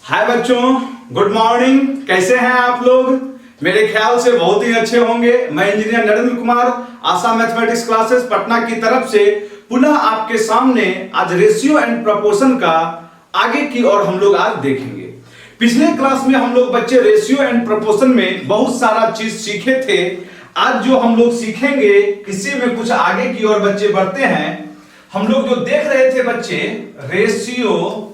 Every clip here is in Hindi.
हाय बच्चों, गुड मॉर्निंग। कैसे हैं आप लोग? मेरे ख्याल से बहुत ही अच्छे होंगे। मैं इंजीनियर नरेंद्र कुमार आशा मैथमेटिक्स क्लासेस पटना की तरफ से पुनः आपके सामने आज रेशियो एंड प्रोपोर्शन का आगे की ओर हम लोग आज देखेंगे। पिछले क्लास में हम लोग बच्चे रेशियो एंड प्रोपोर्शन में बहुत सारा चीज सीखे थे। आज जो हम लोग सीखेंगे इसी में कुछ आगे की ओर बच्चे बढ़ते हैं। हम लोग जो देख रहे थे बच्चे ratio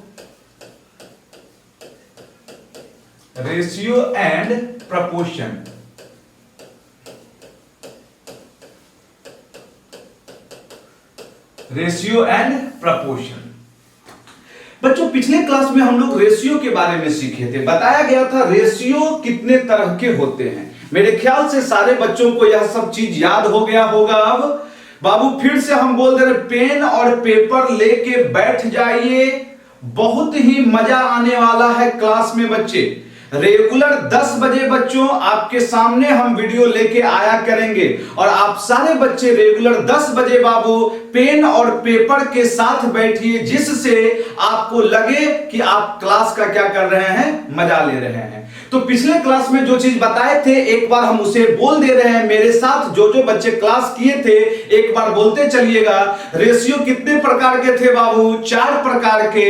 and proportion. Ratio and proportion बच्चों, पिछले क्लास में हम लोग रेशियो के बारे में सीखे थे। बताया गया था रेशियो कितने तरह के होते हैं। मेरे ख्याल से सारे बच्चों को यह सब चीज याद हो गया होगा। अब बाबू फिर से हम बोल दे रहे, पेन और पेपर लेके बैठ जाइए, बहुत ही मजा आने वाला है क्लास में बच्चे। रेगुलर 10 बजे बच्चों आपके सामने हम वीडियो लेके आया करेंगे और आप सारे बच्चे रेगुलर 10 बजे बाबू पेन और पेपर के साथ बैठिए, जिससे आपको लगे कि आप क्लास का क्या कर रहे हैं, मजा ले रहे हैं। तो पिछले क्लास में जो चीज बताए थे एक बार हम उसे बोल दे रहे हैं। मेरे साथ जो जो बच्चे क्लास किए थे एक बार बोलते चलिएगा। रेशियो कितने प्रकार के थे बाबू? 4 प्रकार के।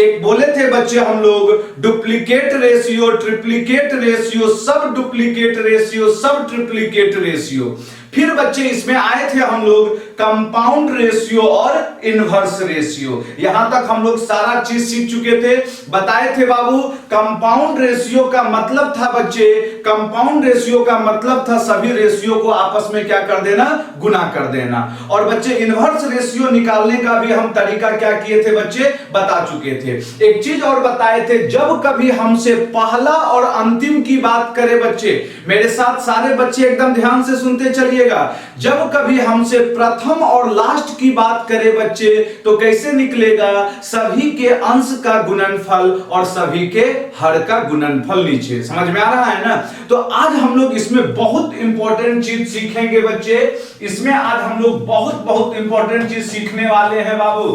एक बोले थे बच्चे हम लोग डुप्लीकेट रेशियो, ट्रिप्लीकेट रेशियो, सब डुप्लीकेट रेशियो, सब ट्रिप्लीकेट रेशियो। फिर बच्चे इसमें आए थे हम लोग कंपाउंड रेशियो और इनवर्स रेशियो। यहां तक हम लोग सारा चीज सीख चुके थे। बताए थे बाबू कंपाउंड रेशियो का मतलब था बच्चे, कंपाउंड रेशियो का मतलब था सभी रेशियो को आपस में क्या कर देना, गुना कर देना। और बच्चे इनवर्स रेशियो निकालने का भी हम तरीका क्या किए थे बच्चे, बता चुके थे। एक चीज और बताए थे, जब कभी हमसे पहला और अंतिम की बात करें बच्चे, मेरे साथ सारे बच्चे एकदम ध्यान से सुनते चलिए। जब कभी हमसे प्रथम और लास्ट की बात करें बच्चे तो कैसे निकलेगा? सभी के अंश का गुणनफल और सभी के हर का गुणनफल नीचे। समझ में आ रहा है ना? तो आज हम लोग इसमें बहुत इंपॉर्टेंट चीज सीखेंगे बच्चे। इसमें आज हम लोग बहुत इंपॉर्टेंट चीज सीखने वाले हैं बाबू।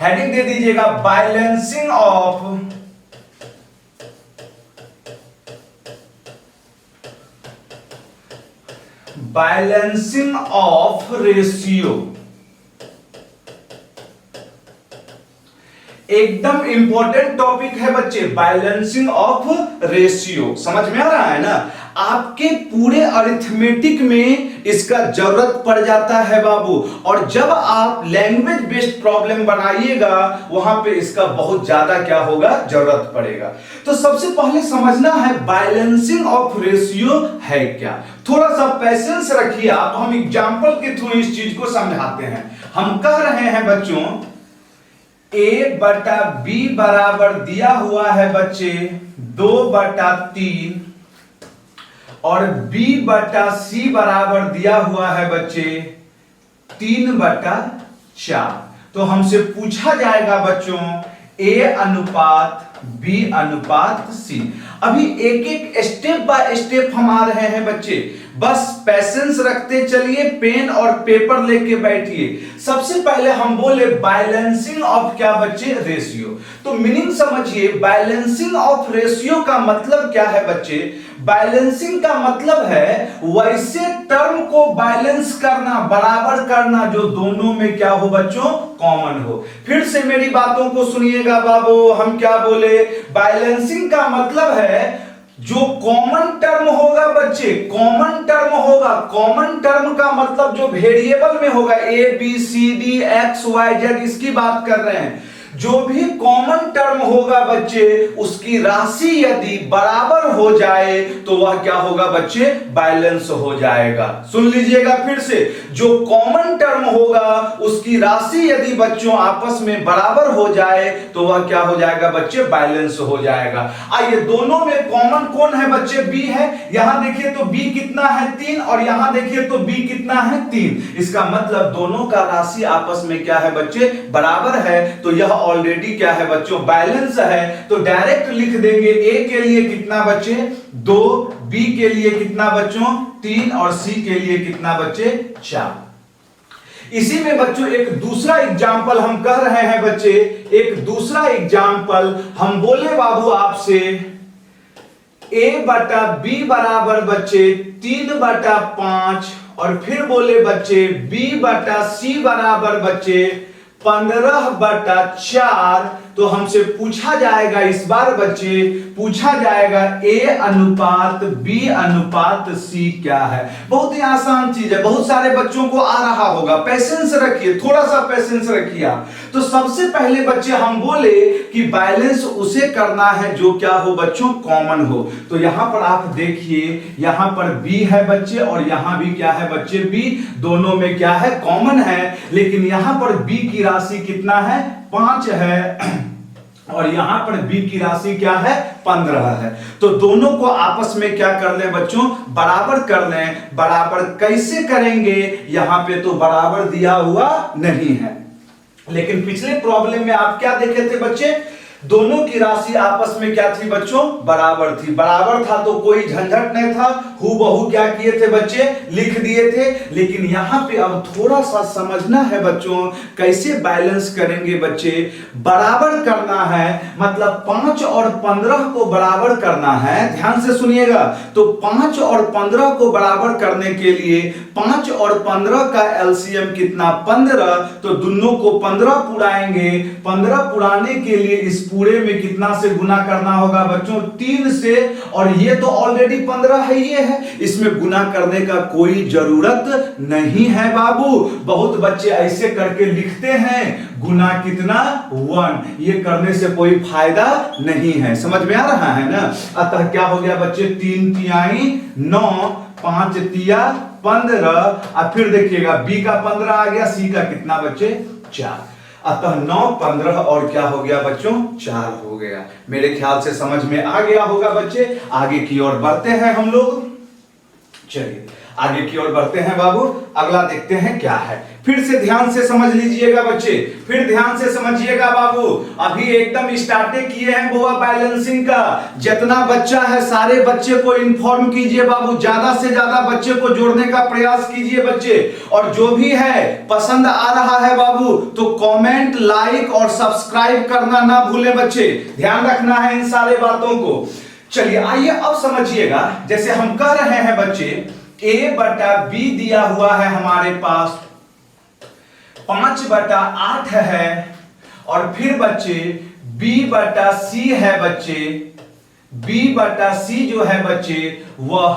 हेडिंग दे दीजिएगा balancing of balancing of ratio. एकदम इंपॉर्टेंट टॉपिक है बच्चे, बैलेंसिंग ऑफ रेशियो। समझ में आ रहा है ना? आपके पूरे अरिथमेटिक में इसका जरूरत पड़ जाता है बाबू। और जब आप लैंग्वेज बेस्ड प्रॉब्लम बनाइएगा वहां पे इसका बहुत ज्यादा क्या होगा, जरूरत पड़ेगा। तो सबसे पहले समझना है बैलेंसिंग ऑफ रेशियो है क्या। थोड़ा सा पेशेंस रखिए आप, हम एग्जांपल के थ्रू इस चीज को समझाते हैं। हम कह रहे हैं बच्चों A/B बराबर दिया हुआ है बच्चे 2/3 और B/C बराबर दिया हुआ है बच्चे 3/4। तो हमसे पूछा जाएगा बच्चों A/B/C। अभी एक एक स्टेप बाय स्टेप हम आ रहे हैं बच्चे, बस पेशेंस रखते चलिए, पेन और पेपर लेके बैठिए। सबसे पहले हम बोले बैलेंसिंग ऑफ क्या बच्चे, रेशियो। तो मीनिंग समझिए, बैलेंसिंग ऑफ रेशियो का मतलब क्या है बच्चे? बैलेंसिंग का मतलब है वैसे टर्म को बैलेंस करना, बराबर करना जो दोनों में क्या हो बच्चों, कॉमन हो। फिर से मेरी बातों को सुनिएगा बाबू, हम क्या बोले? बैलेंसिंग का मतलब है जो कॉमन टर्म होगा बच्चे, कॉमन टर्म होगा। कॉमन टर्म का मतलब जो वेरिएबल में होगा, ABCD XYZ, इसकी बात कर रहे हैं। जो भी कॉमन टर्म होगा बच्चे उसकी राशि यदि बराबर हो जाए तो वह क्या होगा बच्चे, बैलेंस हो जाएगा। सुन लीजिएगा फिर से, जो कॉमन टर्म होगा उसकी राशि यदि बच्चों आपस में बराबर हो जाए तो वह क्या हो जाएगा बच्चे, बैलेंस हो जाएगा। आइए, दोनों में कॉमन कौन है बच्चे? B है। यहां देखिए तो B कितना है, 3, और यहां देखिए तो B कितना है, 3। इसका मतलब दोनों का राशि आपस में क्या है बच्चे, बराबर है। तो यह ऑलरेडी क्या है बच्चों, बैलेंस है। तो डायरेक्ट लिख देंगे A के लिए कितना बच्चे, 2, B के लिए कितना बच्चों, 3 और C के लिए कितना बच्चे, 4। इसी में बच्चों एक दूसरा एग्जाम्पल हम कह रहे हैं बच्चे, एक दूसरा एग्जाम्पल हम बोले बाबू आपसे a बटा b बराबर बच्चे 3/5 और फिर बोले बच्चे b बटा c बराबर बच्चे 15/4। तो हमसे पूछा जाएगा इस बार बच्चे, पूछा जाएगा a अनुपात b अनुपात c क्या है। बहुत ही आसान चीज है, बहुत सारे बच्चों को आ रहा होगा। पेशेंस रखिए, थोड़ा सा पेशेंस रखिए आप। तो सबसे पहले बच्चे हम बोले कि बैलेंस उसे करना है जो क्या हो बच्चों, कॉमन हो। तो यहां पर आप देखिए, यहां पर b है बच्चे और यहां भी क्या है बच्चे, b, दोनों में क्या है, कॉमन है। लेकिन यहां पर b की राशि कितना है, 5 है और यहां पर b की राशि क्या है, 15 है। तो दोनों को आपस में क्या कर लें बच्चों, बराबर कर लें। बराबर कैसे करेंगे, यहां पे तो बराबर दिया हुआ नहीं है। लेकिन पिछले प्रॉब्लम में आप क्या देखे थे बच्चे, दोनों की राशि आपस में क्या थी बच्चों, बराबर थी। बराबर था तो कोई झंझट नहीं था, हूबहू क्या किए थे बच्चे, लिख दिए थे। लेकिन यहां पे अब थोड़ा सा समझना है बच्चों, कैसे बैलेंस करेंगे बच्चे। बराबर करना है मतलब 5 और 15 को बराबर करना है, ध्यान से सुनिएगा। तो 5 और 15 को बराबर करने के लिए 5 और 15 का एलसीएम कितना, 15। तो दोनों को 15 पुराएंगे। 15 पुराने के लिए इस पूरे में कितना से गुना करना होगा बच्चों, 3 से। और ये तो ऑलरेडी 15 है, ये है, इसमें गुना करने का कोई जरूरत नहीं है बाबू। बहुत बच्चे ऐसे करके लिखते हैं, गुना कितना, 1। ये करने से कोई फायदा नहीं है, समझ में आ रहा है ना। अतः क्या हो गया बच्चे, 3 तिहाई 9, 5 तिया 15। अब फिर देखिएगा b का 15 आ गया, c का कितना बच्चे, 4। अतः 9, 15 और क्या हो गया बच्चों, 4 हो गया। मेरे ख्याल से समझ में आ गया होगा बच्चे। आगे की ओर बढ़ते हैं हम लोग, चलिए आगे की ओर बढ़ते हैं बाबू। अगला देखते हैं क्या है, फिर से ध्यान से समझ लीजिएगा बच्चे, फिर ध्यान से समझिएगा बाबू। अभी एकदम स्टार्ट किए हैं बुआ बैलेंसिंग का। जितना बच्चा है सारे बच्चे को इन्फॉर्म कीजिए बाबू, ज्यादा से ज्यादा बच्चे को जोड़ने का प्रयास कीजिए बच्चे। और जो भी है पसंद आ रहा है बाबू तो कमेंट, लाइक और सब्सक्राइब करना ना भूलें बच्चे, ध्यान रखना है इन सारे बातों को। चलिए आइए अब समझिएगा, जैसे हम कह रहे हैं बच्चे a बटा b दिया हुआ है हमारे पास 5/8 है और फिर बच्चे b बटा c है बच्चे, b बटा c जो है बच्चे वह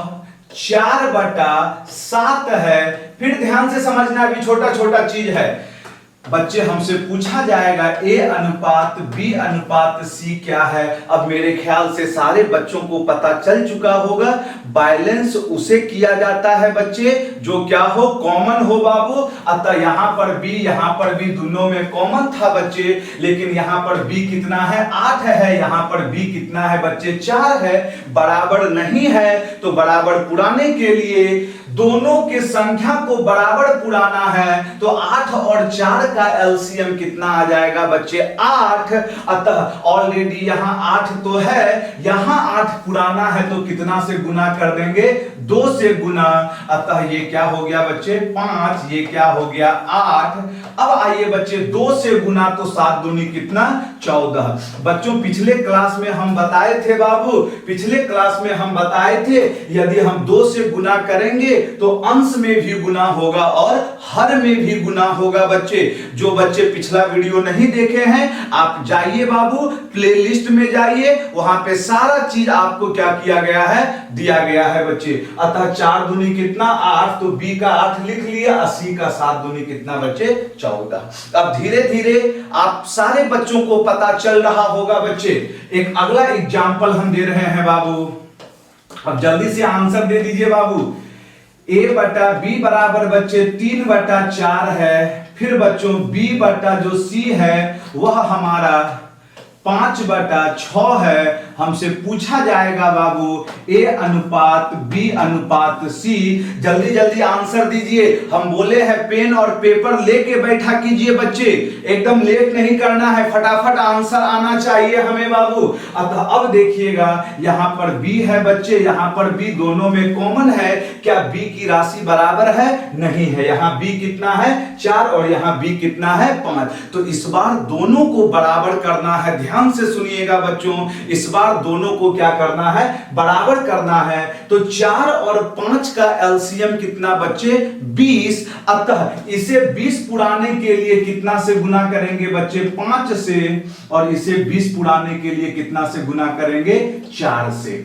4/7 है। फिर ध्यान से समझना, अभी छोटा छोटा चीज है बच्चे, हमसे पूछा जाएगा a अनुपात b अनुपात c क्या है। अब मेरे ख्याल से सारे बच्चों को पता चल चुका होगा, बैलेंस उसे किया जाता है बच्चे जो क्या हो, कॉमन हो बाबू। अतः यहां पर b दोनों में कॉमन था बच्चे। लेकिन यहां पर b कितना है, 8 है, यहां पर b कितना है बच्चे, 4 है। बराबर नहीं है तो बराबर पुराने के लिए दोनों के संख्या को बराबर पुराना है। तो 8 और 4 का एलसीएम कितना आ जाएगा बच्चे, 8। अतः ऑलरेडी यहां 8 तो है, यहां 8 पुराना है तो कितना से गुना कर देंगे, 2 से गुना। अतः ये क्या हो गया बच्चे, 5, ये क्या हो गया 8। अब आइए बच्चे 2 से गुना तो 7 दूनी कितना, 14। बच्चों पिछले क्लास में हम बताए थे बाबू, पिछले क्लास में हम बताए थे यदि हम 2 से गुना करेंगे तो अंश में भी गुना होगा और हर में भी गुना होगा बच्चे। जो बच्चे पिछला वीडियो नहीं देखे हैं आप जाइए बाबू, प्लेलिस्ट में जाइए, वहां पे सारा चीज आपको क्या किया गया है, दिया गया है बच्चे। अतः 4 दूनी कितना, 8, तो b का 8 लिख लिया, 80 का 7 दूनी कितना बच्चे, 14। अब धीरे धीरे आप सारे बच्चों को पता चल रहा होगा बच्चे। एक अगला एग्जाम्पल हम दे रहे हैं बाबू, अब जल्दी से आंसर दे दीजिए बाबू। a बटा b बराबर बच्चे 3/4 है। फिर बच्चों b बटा जो c है वह हमारा 5/6 है। हमसे पूछा जाएगा बाबू A अनुपात B अनुपात C। जल्दी जल्दी आंसर दीजिए। हम बोले हैं पेन और पेपर लेके बैठा कीजिए बच्चे, एकदम लेट नहीं करना है, फटाफट आंसर आना चाहिए हमें बाबू। अतः अब देखिएगा यहां पर B है बच्चे, यहां पर B दोनों में कॉमन है। क्या B की राशि बराबर है? नहीं है। यहां B कितना है? 4 और यहां B कितना है? 5। तो इस बार दोनों को बराबर करना है। ध्यान से सुनिएगा बच्चों, इस बार दोनों को क्या करना है? बराबर करना है। तो 4 और 5 का एलसीएम कितना बच्चे? 20। अतः इसे 20 पुराने के लिए कितना से गुना करेंगे बच्चे? 5 से। और इसे 20 पुराने के लिए कितना से गुना करेंगे? 4 से।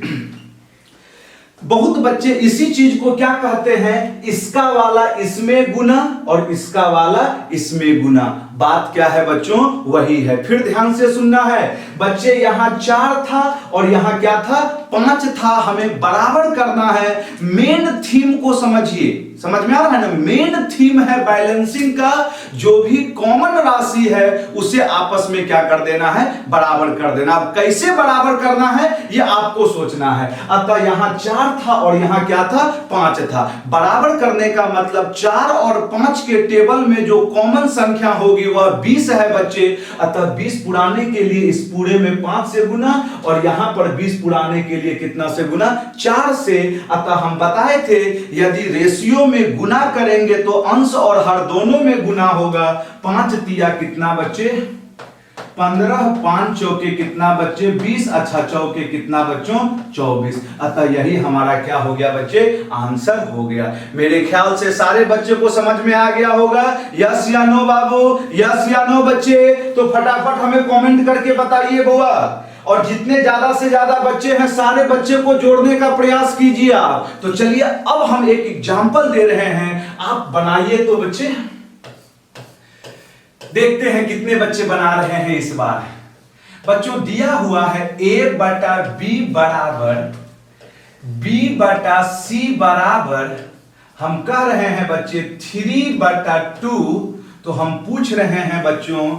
बहुत बच्चे इसी चीज को क्या कहते हैं? इसका वाला इसमें गुना और इसका वाला इसमें गुना। बात क्या है बच्चों? वही है। फिर ध्यान से सुनना है बच्चे, यहां 4 था और यहां क्या था? 5 था। हमें बराबर करना है। मेन थीम को समझिए, समझ में आ रहा है ना? मेन थीम है बैलेंसिंग का। जो भी कॉमन राशि है उसे आपस में क्या कर देना है? बराबर कर देना। अब कैसे बराबर करना है ये आपको सोचना है। अतः यहां 4 था और यहां क्या था? 5 था। बराबर करने का मतलब 4 और 5 के टेबल में जो कॉमन संख्या होगी वह 20 है बच्चे। अतः 20 पुराने के लिए इस पूरे में 5 से गुना और यहां पर 20 पुराने के लिए कितना से गुना? 4 से। अतः हम बताए थे यदि रेशियो में गुना करेंगे तो अंश और हर दोनों में गुना होगा। 5 तिया कितना बच्चे? 15। 5 चौके कितना बच्चे? 20। अच्छा चौके कितना बच्चों? 24। अतः यही हमारा क्या हो गया बच्चे? आंसर हो गया। मेरे ख्याल से सारे बच्चे को समझ में आ गया होगा। यस या नो बाबू? यस या नो बच्चे? तो फटाफट हमें कमेंट करके बताइए बुआ। और जितने ज्यादा से ज्यादा बच्चे हैं सारे बच्चे को जोड़ने का प्रयास कीजिए आप। तो चलिए अब हम एक एग्जांपल दे रहे हैं, आप बनाइए तो बच्चे। देखते हैं कितने बच्चे बना रहे हैं इस बार। बच्चों दिया हुआ है A/B बराबर B/C बराबर, हम कह रहे हैं बच्चे 3/2। तो हम पूछ रहे हैं बच्चों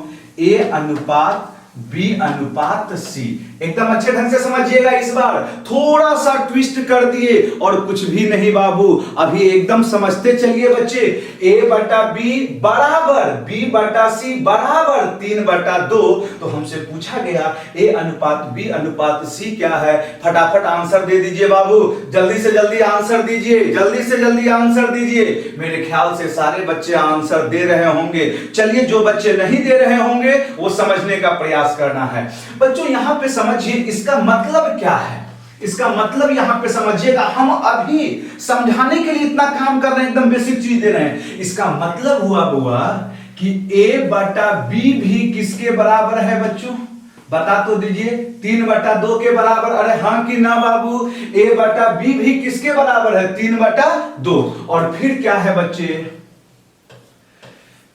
A अनुपात B अनुपात C। एकदम अच्छे ढंग से समझिएगा। इस बार थोड़ा सा ट्विस्ट कर दिए और कुछ भी नहीं बाबू, अभी एकदम समझते चलिए बच्चे। A/B बराबर B/C बराबर 3/2। तो हमसे पूछा गया A अनुपात B अनुपात C क्या है? फटाफट आंसर दे दीजिए बाबू, जल्दी से जल्दी आंसर दीजिए, जल्दी से जल्दी आंसर दीजिए। मेरे ख्याल से सारे बच्चे आंसर दे रहे होंगे। चलिए जो बच्चे नहीं दे रहे होंगे वो समझने का प्रयास करना है। बच्चों यहां पे समझिए इसका मतलब क्या है। इसका मतलब यहां पे समझिएगा, हम अभी समझाने के लिए इतना काम कर रहे हैं, एकदम बेसिक चीज दे रहे हैं। इसका मतलब हुआ बुआ कि A/B भी किसके बराबर है बच्चों? बता तो दीजिए। 3/2 के बराबर। अरे हाँ कि ना बाबू? A/B भी किसके बराबर है? 3/2। और फिर क्या है बच्चे?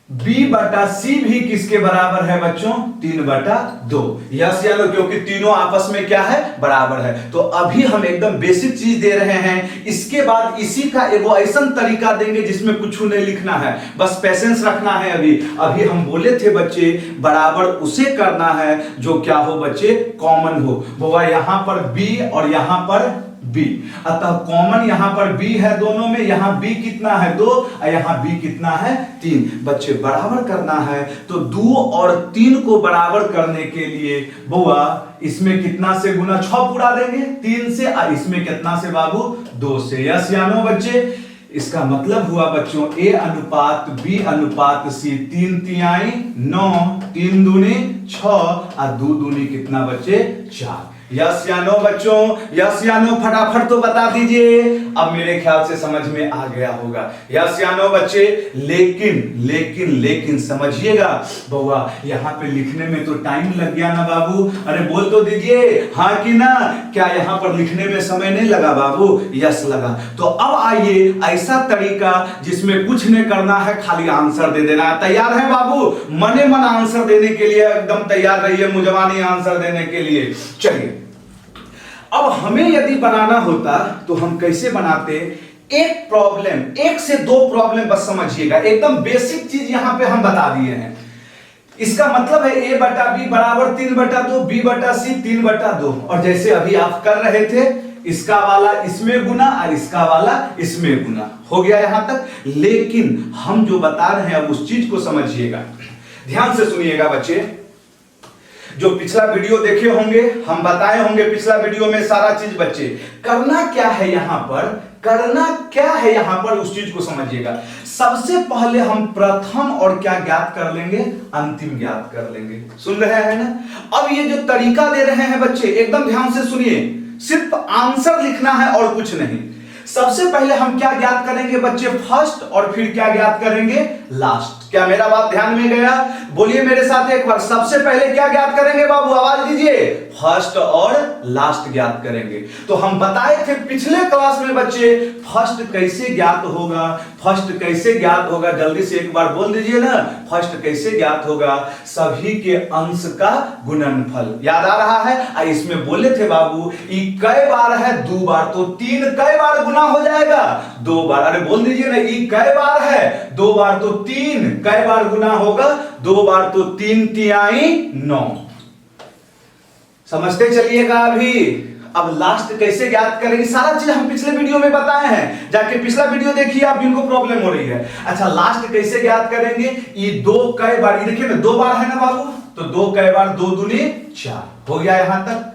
B/C भी किसके बराबर है बच्चों? 3/2। यस या नो? क्योंकि तीनों आपस में क्या है? बराबर है। तो अभी हम एकदम बेसिक चीज दे रहे हैं। इसके बाद इसी का एगो ऐसा तरीका देंगे जिसमें कुछ नहीं लिखना है, बस पेशेंस रखना है। अभी हम बोले थे बच्चे बराबर उसे करना है जो क्या हो बच्चे? कॉमन हो। वो यहां पर B और यहां पर B। अतः कॉमन यहां पर B है दोनों में। यहां B कितना है? 2 और यहां B कितना है? 3। बच्चे बराबर करना है तो 2 और 3 को बराबर करने के लिए बुआ इसमें कितना से गुना? 6 पूरा देंगे 3 से और इसमें कितना से बाबू? 2 से। यस या नो बच्चे? इसका मतलब हुआ बच्चों A अनुपात B अनुपात C। 3 तिहाई 9, 3 दूनी 6 और 2 दूनी कितना बच्चे? 4। यस या नो बच्चों? यस या नो? फटाफट तो बता दीजिए। अब मेरे ख्याल से समझ में आ गया होगा। यस या नो बच्चे? लेकिन लेकिन लेकिन समझिएगा बउआ, यहाँ पे लिखने में तो टाइम लग गया ना बाबू? अरे बोल तो दीजिए हाँ कि ना? क्या यहाँ पर लिखने में समय नहीं लगा बाबू? यस लगा। तो अब आइए ऐसा तरीका जिसमें कुछ नहीं करना है, खाली आंसर दे देना है। तैयार है बाबू? मने मन आंसर देने के लिए एकदम तैयार रहिए, मुजवानी आंसर देने के लिए। चलिए अब हमें यदि बनाना होता तो हम कैसे बनाते? एक प्रॉब्लम, 1 से 2 प्रॉब्लम बस समझिएगा। एकदम बेसिक चीज यहां पे हम बता दिए हैं। इसका मतलब है a बटा b बराबर 3/2, b बटा c 3/2। और जैसे अभी आप कर रहे थे, इसका वाला इसमें गुना और इसका वाला इसमें गुना हो गया यहां तक। लेकिन हम जो बता रहे हैं अब उस चीज को समझिएगा, ध्यान से सुनिएगा बच्चे। जो पिछला वीडियो देखे होंगे, हम बताए होंगे पिछला वीडियो में सारा चीज बच्चे। करना क्या है यहां पर, करना क्या है यहां पर, उस चीज को समझिएगा। सबसे पहले हम प्रथम और क्या ज्ञात कर लेंगे, अंतिम ज्ञात कर लेंगे। सुन रहे हैं ना। अब ये जो तरीका दे रहे हैं बच्चे, एकदम ध्यान से सुनिए, सिर्फ आंसर लिखना है और कुछ नहीं। सबसे पहले हम क्या ज्ञात करेंगे बच्चे, फर्स्ट, और फिर क्या ज्ञात करेंगे, लास्ट। क्या मेरा बात ध्यान में गया? बोलिए मेरे साथ एक बार, सबसे पहले क्या ज्ञात करेंगे बाबू, आवाज दीजिए, फर्स्ट और लास्ट ज्ञात करेंगे। तो हम बताए थे पिछले क्लास में बच्चे, फर्स्ट कैसे ज्ञात होगा, फर्स्ट कैसे ज्ञात होगा, जल्दी से एक बार बोल दीजिए ना, फर्स्ट कैसे ज्ञात होगा, सभी के अंश का गुणनफल। याद आ रहा है? इसमें बोले थे बाबू, ई कई बार है, 2 बार, तो 3 कई बार गुना हो जाएगा, 2 बार। अरे बोल दीजिए ना, ई कई बार है, 2 बार, तो 3 कई बार गुना होगा, 2 बार, तो 3 तिहाई 9। समझते चलिएगा। अभी अब लास्ट कैसे ज्ञात करेंगे, सारा चीज हम पिछले वीडियो में बताए हैं, जाके पिछला वीडियो देखिए आप, जिनको प्रॉब्लम हो रही है। अच्छा, लास्ट कैसे ज्ञात करेंगे, ये 2 कई बार, ये देखिए ना 2 बार है ना बाबू, तो 2 कई बार, 2 दूनी 4 हो गया यहां तक।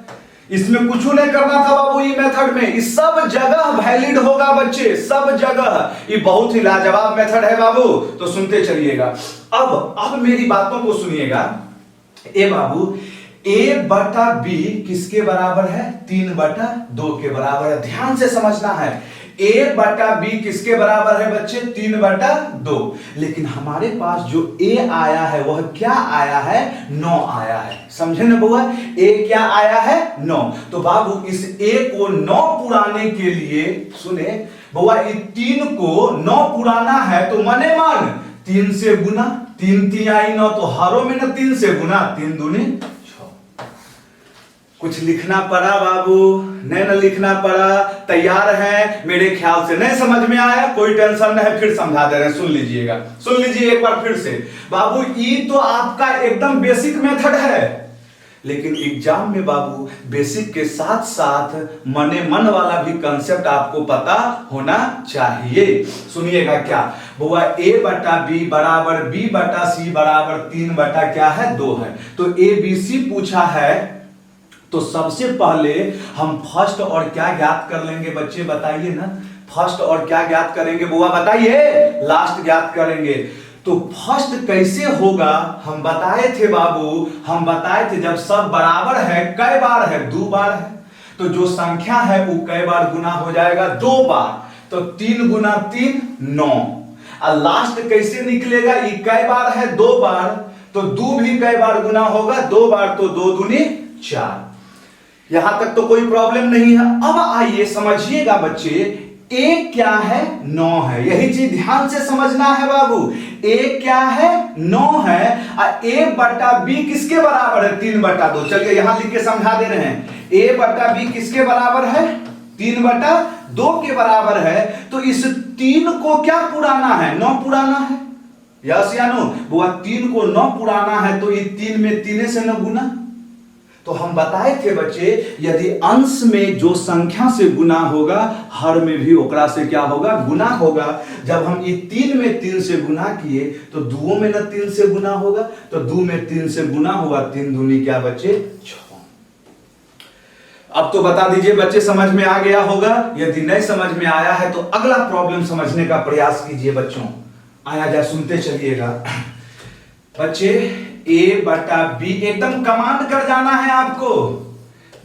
इसमें कुछ नहीं करना था बाबू, ये मेथड में इस सब जगह वैलिड होगा बच्चे, सब जगह। ये बहुत ही लाजवाब मेथड है बाबू, तो सुनते चलिएगा। अब मेरी बातों को सुनिएगा। ए बाबू, a बटा b किसके बराबर है, 3/2 के बराबर है। ध्यान से समझना है, a बटा b किसके बराबर है बच्चे, 3/2। लेकिन हमारे पास जो a आया है वह क्या आया है, 9 आया है। समझे ना बुआ, a क्या आया है, 9। तो बाबू इस a को 9 पुराने के लिए, सुने बुआ, इस 3 को 9 पुराना है तो मने मन 3 से गुना, 3 तिहाई 9, तो हरों में ना 3 से गुना, 3 दूनी 6। कुछ लिखना पड़ा बाबू, नहीं ना लिखना पड़ा, तैयार है? मेरे ख्याल से नहीं समझ में आया, कोई टेंशन नहीं, फिर समझा दे रहे हैं, सुन लीजिएगा, सुन लीजिए एक बार फिर से। बाबू ये तो आपका एकदम बेसिक मेथड है, लेकिन एग्जाम में बाबू बेसिक के साथ साथ मने मन वाला भी कंसेप्ट आपको पता होना चाहिए। सुनिएगा क्या बुआ, a बटा b बराबर b बटा c बराबर 3 बटा क्या है, 2 है। तो a b c पूछा है, तो सबसे पहले हम फर्स्ट और क्या ज्ञात कर लेंगे बच्चे, बताइए ना, फर्स्ट और क्या ज्ञात करेंगे बुआ, बताइए, लास्ट ज्ञात करेंगे। तो फर्स्ट कैसे होगा, हम बताए थे बाबू, हम बताए थे जब सब बराबर है, कई बार है, 2 बार है, तो जो संख्या है वो कई बार गुना हो जाएगा, 2 बार, तो 3 गुना 3 9। और लास्ट कैसे निकलेगा, ये कई बार है, 2 बार, तो 2 भी कई बार गुना होगा, 2 बार, तो 2 दूनी 4। यहां तक तो कोई प्रॉब्लम नहीं है। अब आइए समझिएगा बच्चे, a क्या है, 9 है। यही चीज ध्यान से समझना है बाबू, a क्या है, 9 है, और a बटा b किसके बराबर है, 3/2। चलिए यहां लिख के समझा दे रहे हैं, a बटा b किसके बराबर है, 3/2 के बराबर है। तो इस 3 को क्या पुराना है, 9 पुराना है, यस या नो बुआ, 3 को 9 पुराना है, तो ये 3 में 3 से न गुना। तो हम बताए थे बच्चे, यदि अंश में जो संख्या से गुना होगा, हर में भी ओकरा से क्या होगा, गुना होगा। जब हम ये 3 में 3 से गुना किए, तो 2 में ना 3 से गुना होगा, तो 2 में 3 से गुना हुआ, 3 दूनी क्या बच्चे, 6। अब तो बता दीजिए बच्चे, समझ में आ गया होगा। यदि नहीं समझ में आया है तो अगला प्रॉब्लम समझने का प्रयास कीजिए बच्चों। आया जा, सुनते चलिएगा बच्चे। a बटा b, एकदम कमांड कर जाना है आपको,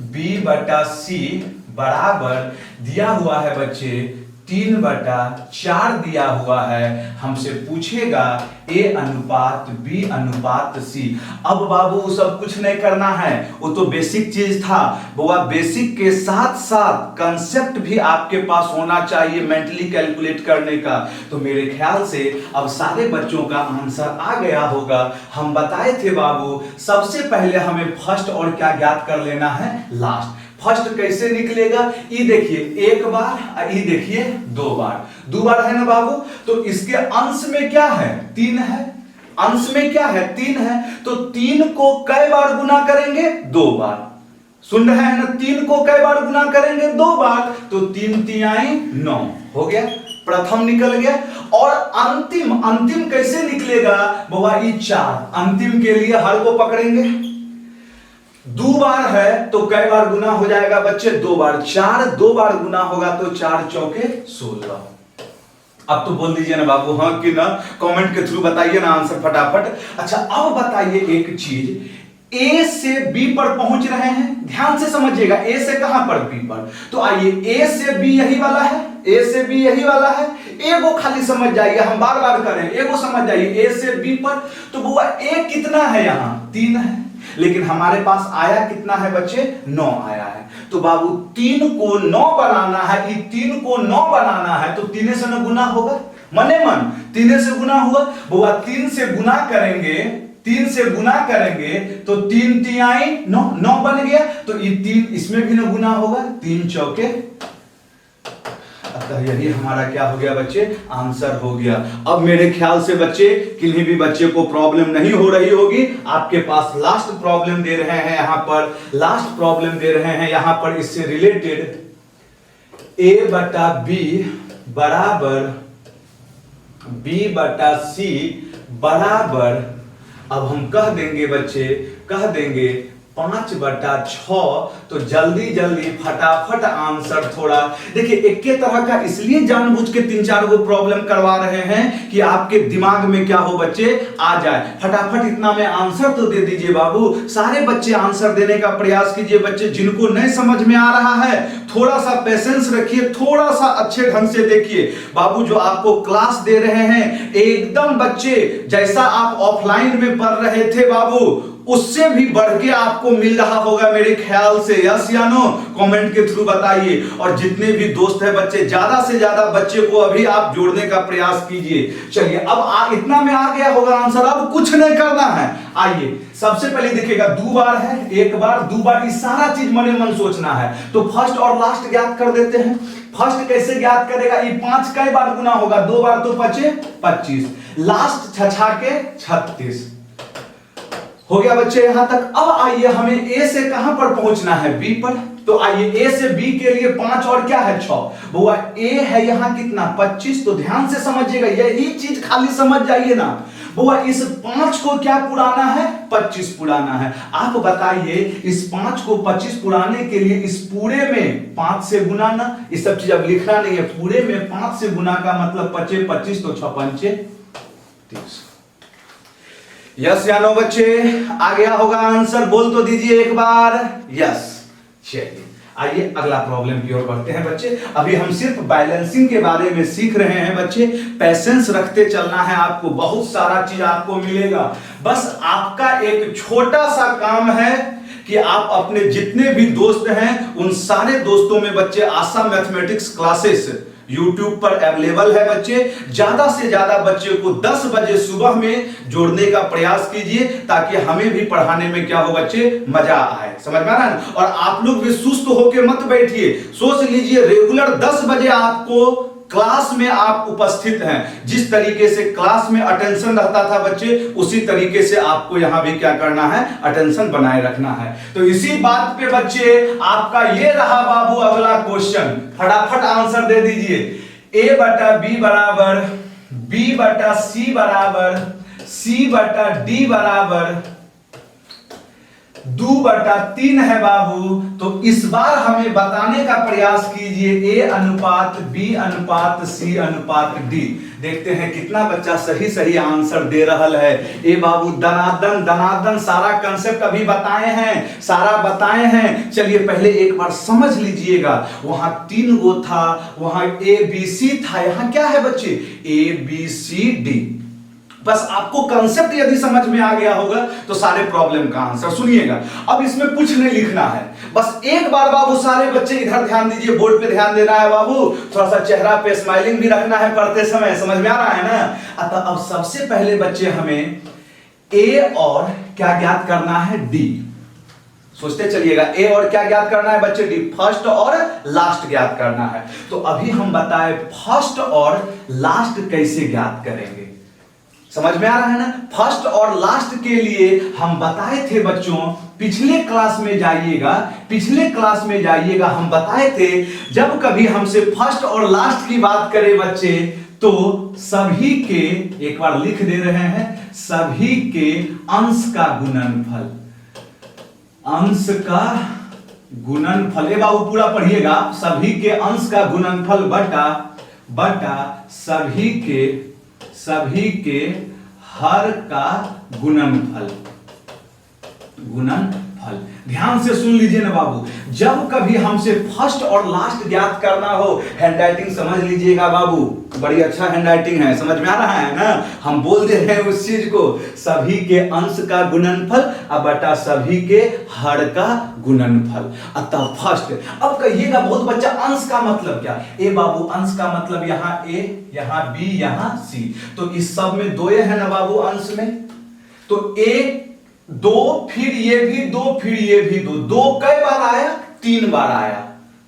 b बटा c बराबर दिया हुआ है बच्चे 3/4 दिया हुआ है। हमसे पूछेगा a अनुपात b अनुपात c। अब बाबू सब कुछ नहीं करना है, वो तो बेसिक चीज था बुआ। बेसिक के साथ साथ कंसेप्ट भी आपके पास होना चाहिए मेंटली कैलकुलेट करने का। तो मेरे ख्याल से अब सारे बच्चों का आंसर आ गया होगा। हम बताए थे बाबू, सबसे पहले हमें फर्स्ट और क्या ज्ञात कर लेना है, लास्ट। फर्स्ट कैसे निकलेगा, ये देखिए 1 बार, ये देखिए 2 बार, 2 बार है ना बाबू। तो इसके अंश में क्या है, 3 है, अंश में क्या है 3 है, तो 3 को कई बार गुना करेंगे 2 बार। सुन रहे हैं ना, 3 को कई बार गुना करेंगे 2 बार, तो 3 तिहाई 9 हो गया, प्रथम निकल गया। और अंतिम कैसे निकलेगा बाबा, ये 4 अंतिम के लिए हर को पकड़ेंगे, 2 बार है तो कई बार गुना हो जाएगा बच्चे 2 बार, 4 2 बार गुना होगा तो 4 चौके 16। अब तो बोल दीजिए ना बाबू हाँ कि ना, कमेंट के थ्रू बताइए ना आंसर फटाफट। अच्छा अब बताइए एक चीज, ए से बी पर पहुंच रहे हैं, ध्यान से समझिएगा, ए से कहां पर बी पर, तो आइए ए से बी यही वाला है, ए से बी यही वाला है, ए को खाली समझ जाइए, हम बार बार करें, ए को समझ जाइए, ए से बी पर, तो बुआ ए कितना है यहां 3 है, लेकिन हमारे पास आया कितना है बच्चे 9 आया है, तो बाबू 3 को 9 बनाना है, ये 3 को 9 बनाना है तो 3 से न गुना होगा, मने मन 3 से गुना हुआ, बुआ 3 से गुना करेंगे, 3 से गुना करेंगे तो 3 तिहाई 9 बन गया, तो ये 3 इसमें भी ना गुना होगा, 3 चौके। अतः यही हमारा क्या हो गया बच्चे, आंसर हो गया। अब मेरे ख्याल से बच्चे किन्हीं भी बच्चे को प्रॉब्लम नहीं हो रही होगी, आपके पास लास्ट प्रॉब्लम दे रहे हैं यहां पर, लास्ट प्रॉब्लम दे रहे हैं यहां पर, इससे रिलेटेड a बटा b बराबर b बटा c बराबर, अब हम कह देंगे बच्चे, कह देंगे 5 बटा 6, तो जल्दी जल्दी फटाफट आंसर थोड़ा देखिए, एक के तरह का इसलिए जानबूझ के 3-4 गो प्रॉब्लम करवा रहे हैं कि आपके दिमाग में क्या हो बच्चे आ जाए, फटाफट इतना में आंसर तो दे दीजिए बाबू, सारे बच्चे आंसर देने का प्रयास कीजिए बच्चे, जिनको नहीं समझ में आ रहा है थोड़ा सा पेशेंस रखिए, थोड़ा सा अच्छे ढंग से देखिए, बाबू जो आपको क्लास दे रहे हैं एकदम बच्चे जैसा आप ऑफलाइन में पढ़ रहे थे बाबू उससे भी बढ़ के आपको मिल रहा होगा मेरे ख्याल से, यस या नो, कमेंट के थ्रू बताइए। और जितने भी दोस्त हैं बच्चे, ज्यादा से ज्यादा बच्चे को अभी आप जोड़ने का प्रयास कीजिए। चलिए अब इतना में आ गया होगा आंसर, अब कुछ नहीं करना है। आइए सबसे पहले देखिएगा 2 बार है, 1 बार 2 बार, ये सारा चीज मने मन सोचना है, तो फर्स्ट और लास्ट ज्ञात कर देते हैं। फर्स्ट कैसे ज्ञात करेगा, ये 5 कई बार गुना होगा, 2 बार तो 25, लास्ट 6 के 36 हो गया बच्चे यहां तक। अब आइए हमें ए से कहां पर पहुंचना है, बी पर, तो आइए ए से बी के लिए 5 और क्या है 6, बुआ ए है यहां कितना 25, तो ध्यान से समझिएगा, यही चीज खाली समझ जाइए ना बुआ, इस 5 को क्या पुराना है 25 पुराना है। आप बताइए इस 5 को 25 पुराने के लिए इस पूरे में 5 से गुना ना, इस सब चीज अब लिखना नहीं है, पूरे में 5 से गुना का मतलब 25 तो 6 पंचे 30। यस या नो बच्चे, आ गया होगा आंसर, बोल तो दीजिए एक बार यस। चलिए आइए अगला प्रॉब्लम की ओर बढ़ते हैं बच्चे। अभी हम सिर्फ बैलेंसिंग के बारे में सीख रहे हैं बच्चे, पेशेंस रखते चलना है आपको, बहुत सारा चीज आपको मिलेगा। बस आपका एक छोटा सा काम है कि आप अपने जितने भी दोस्त हैं उन सारे दोस्तों में बच्चे आशा मैथमेटिक्स क्लासेस YouTube पर अवेलेबल है बच्चे, ज्यादा से ज्यादा बच्चे को 10 बजे सुबह में जोड़ने का प्रयास कीजिए ताकि हमें भी पढ़ाने में क्या हो बच्चे मजा आए, समझ में आ रहा है। और आप लोग भी सुस्त होकर मत बैठिए, सोच लीजिए रेगुलर 10 बजे आपको क्लास में आप उपस्थित हैं, जिस तरीके से क्लास में अटेंशन रहता था बच्चे उसी तरीके से आपको यहां भी क्या करना है, अटेंशन बनाए रखना है। तो इसी बात पे बच्चे आपका ये रहा बाबू अगला क्वेश्चन, फटाफट आंसर दे दीजिए। a बटा b बराबर b बटा c बराबर c बटा d बराबर 2/3 है बाबू। तो इस बार हमें बताने का प्रयास कीजिए a अनुपात b अनुपात c अनुपात d। देखते हैं कितना बच्चा सही सही आंसर दे रहा है। ए बाबू दनादन सारा कंसेप्ट अभी बताए हैं, सारा बताए हैं। चलिए पहले एक बार समझ लीजिएगा, वहां 3 गो था, वहां a b c था, यहां क्या है बच्चे a b c d। बस आपको कंसेप्ट यदि समझ में आ गया होगा तो सारे प्रॉब्लम का आंसर सुनिएगा। अब इसमें कुछ नहीं लिखना है, बस एक बार बाबू सारे बच्चे इधर ध्यान दीजिए, बोर्ड पे ध्यान देना है बाबू, थोड़ा सा चेहरा पे स्माइलिंग भी रखना है पढ़ते समय, समझ में आ रहा है ना। अतः अब सबसे पहले बच्चे हमें ए और क्या ज्ञात करना है, डी। सोचते चलिएगा ए और क्या ज्ञात करना है बच्चे, डी, फर्स्ट और लास्ट ज्ञात करना है। तो अभी हम बताएं फर्स्ट और लास्ट कैसे ज्ञात करेंगे। समझ में आ रहा है ना। फर्स्ट और लास्ट के लिए हम बताए थे बच्चों, पिछले क्लास में जाइएगा, पिछले क्लास में जाइएगा, हम बताए थे जब कभी हमसे फर्स्ट और लास्ट की बात करें बच्चे, तो सभी के, एक बार लिख दे रहे हैं, सभी के अंश का गुणनफल, अंश का गुणनफल, ये बाबू पूरा पढ़िएगा, सभी के अंश का गुणनफल बटा सभी के हर का गुणनफल। ध्यान से सुन लीजिए ना बाबू, जब कभी हमसे फर्स्ट और लास्ट ज्ञात करना हो, हैंडराइटिंग समझ लीजिएगा बाबू, बड़ी अच्छा हैंडराइटिंग है, समझ में आ रहा है ना। हम बोल दे रहे हैं उस चीज को, सभी के अंश का गुणनफल अब बटा सभी के हर का गुणनफल। अतः फर्स्ट, अब कहिएगा बहुत बच्चा अंश का मतलब क्या? ए बाबू अंश का मतलब यहाँ ए, यहाँ बी, यहाँ सी, तो इस सब में दो है ना बाबू अंश में, तो ए दो, फिर ये भी दो, फिर ये भी दो, दो कई बार आया? 3 बार आया।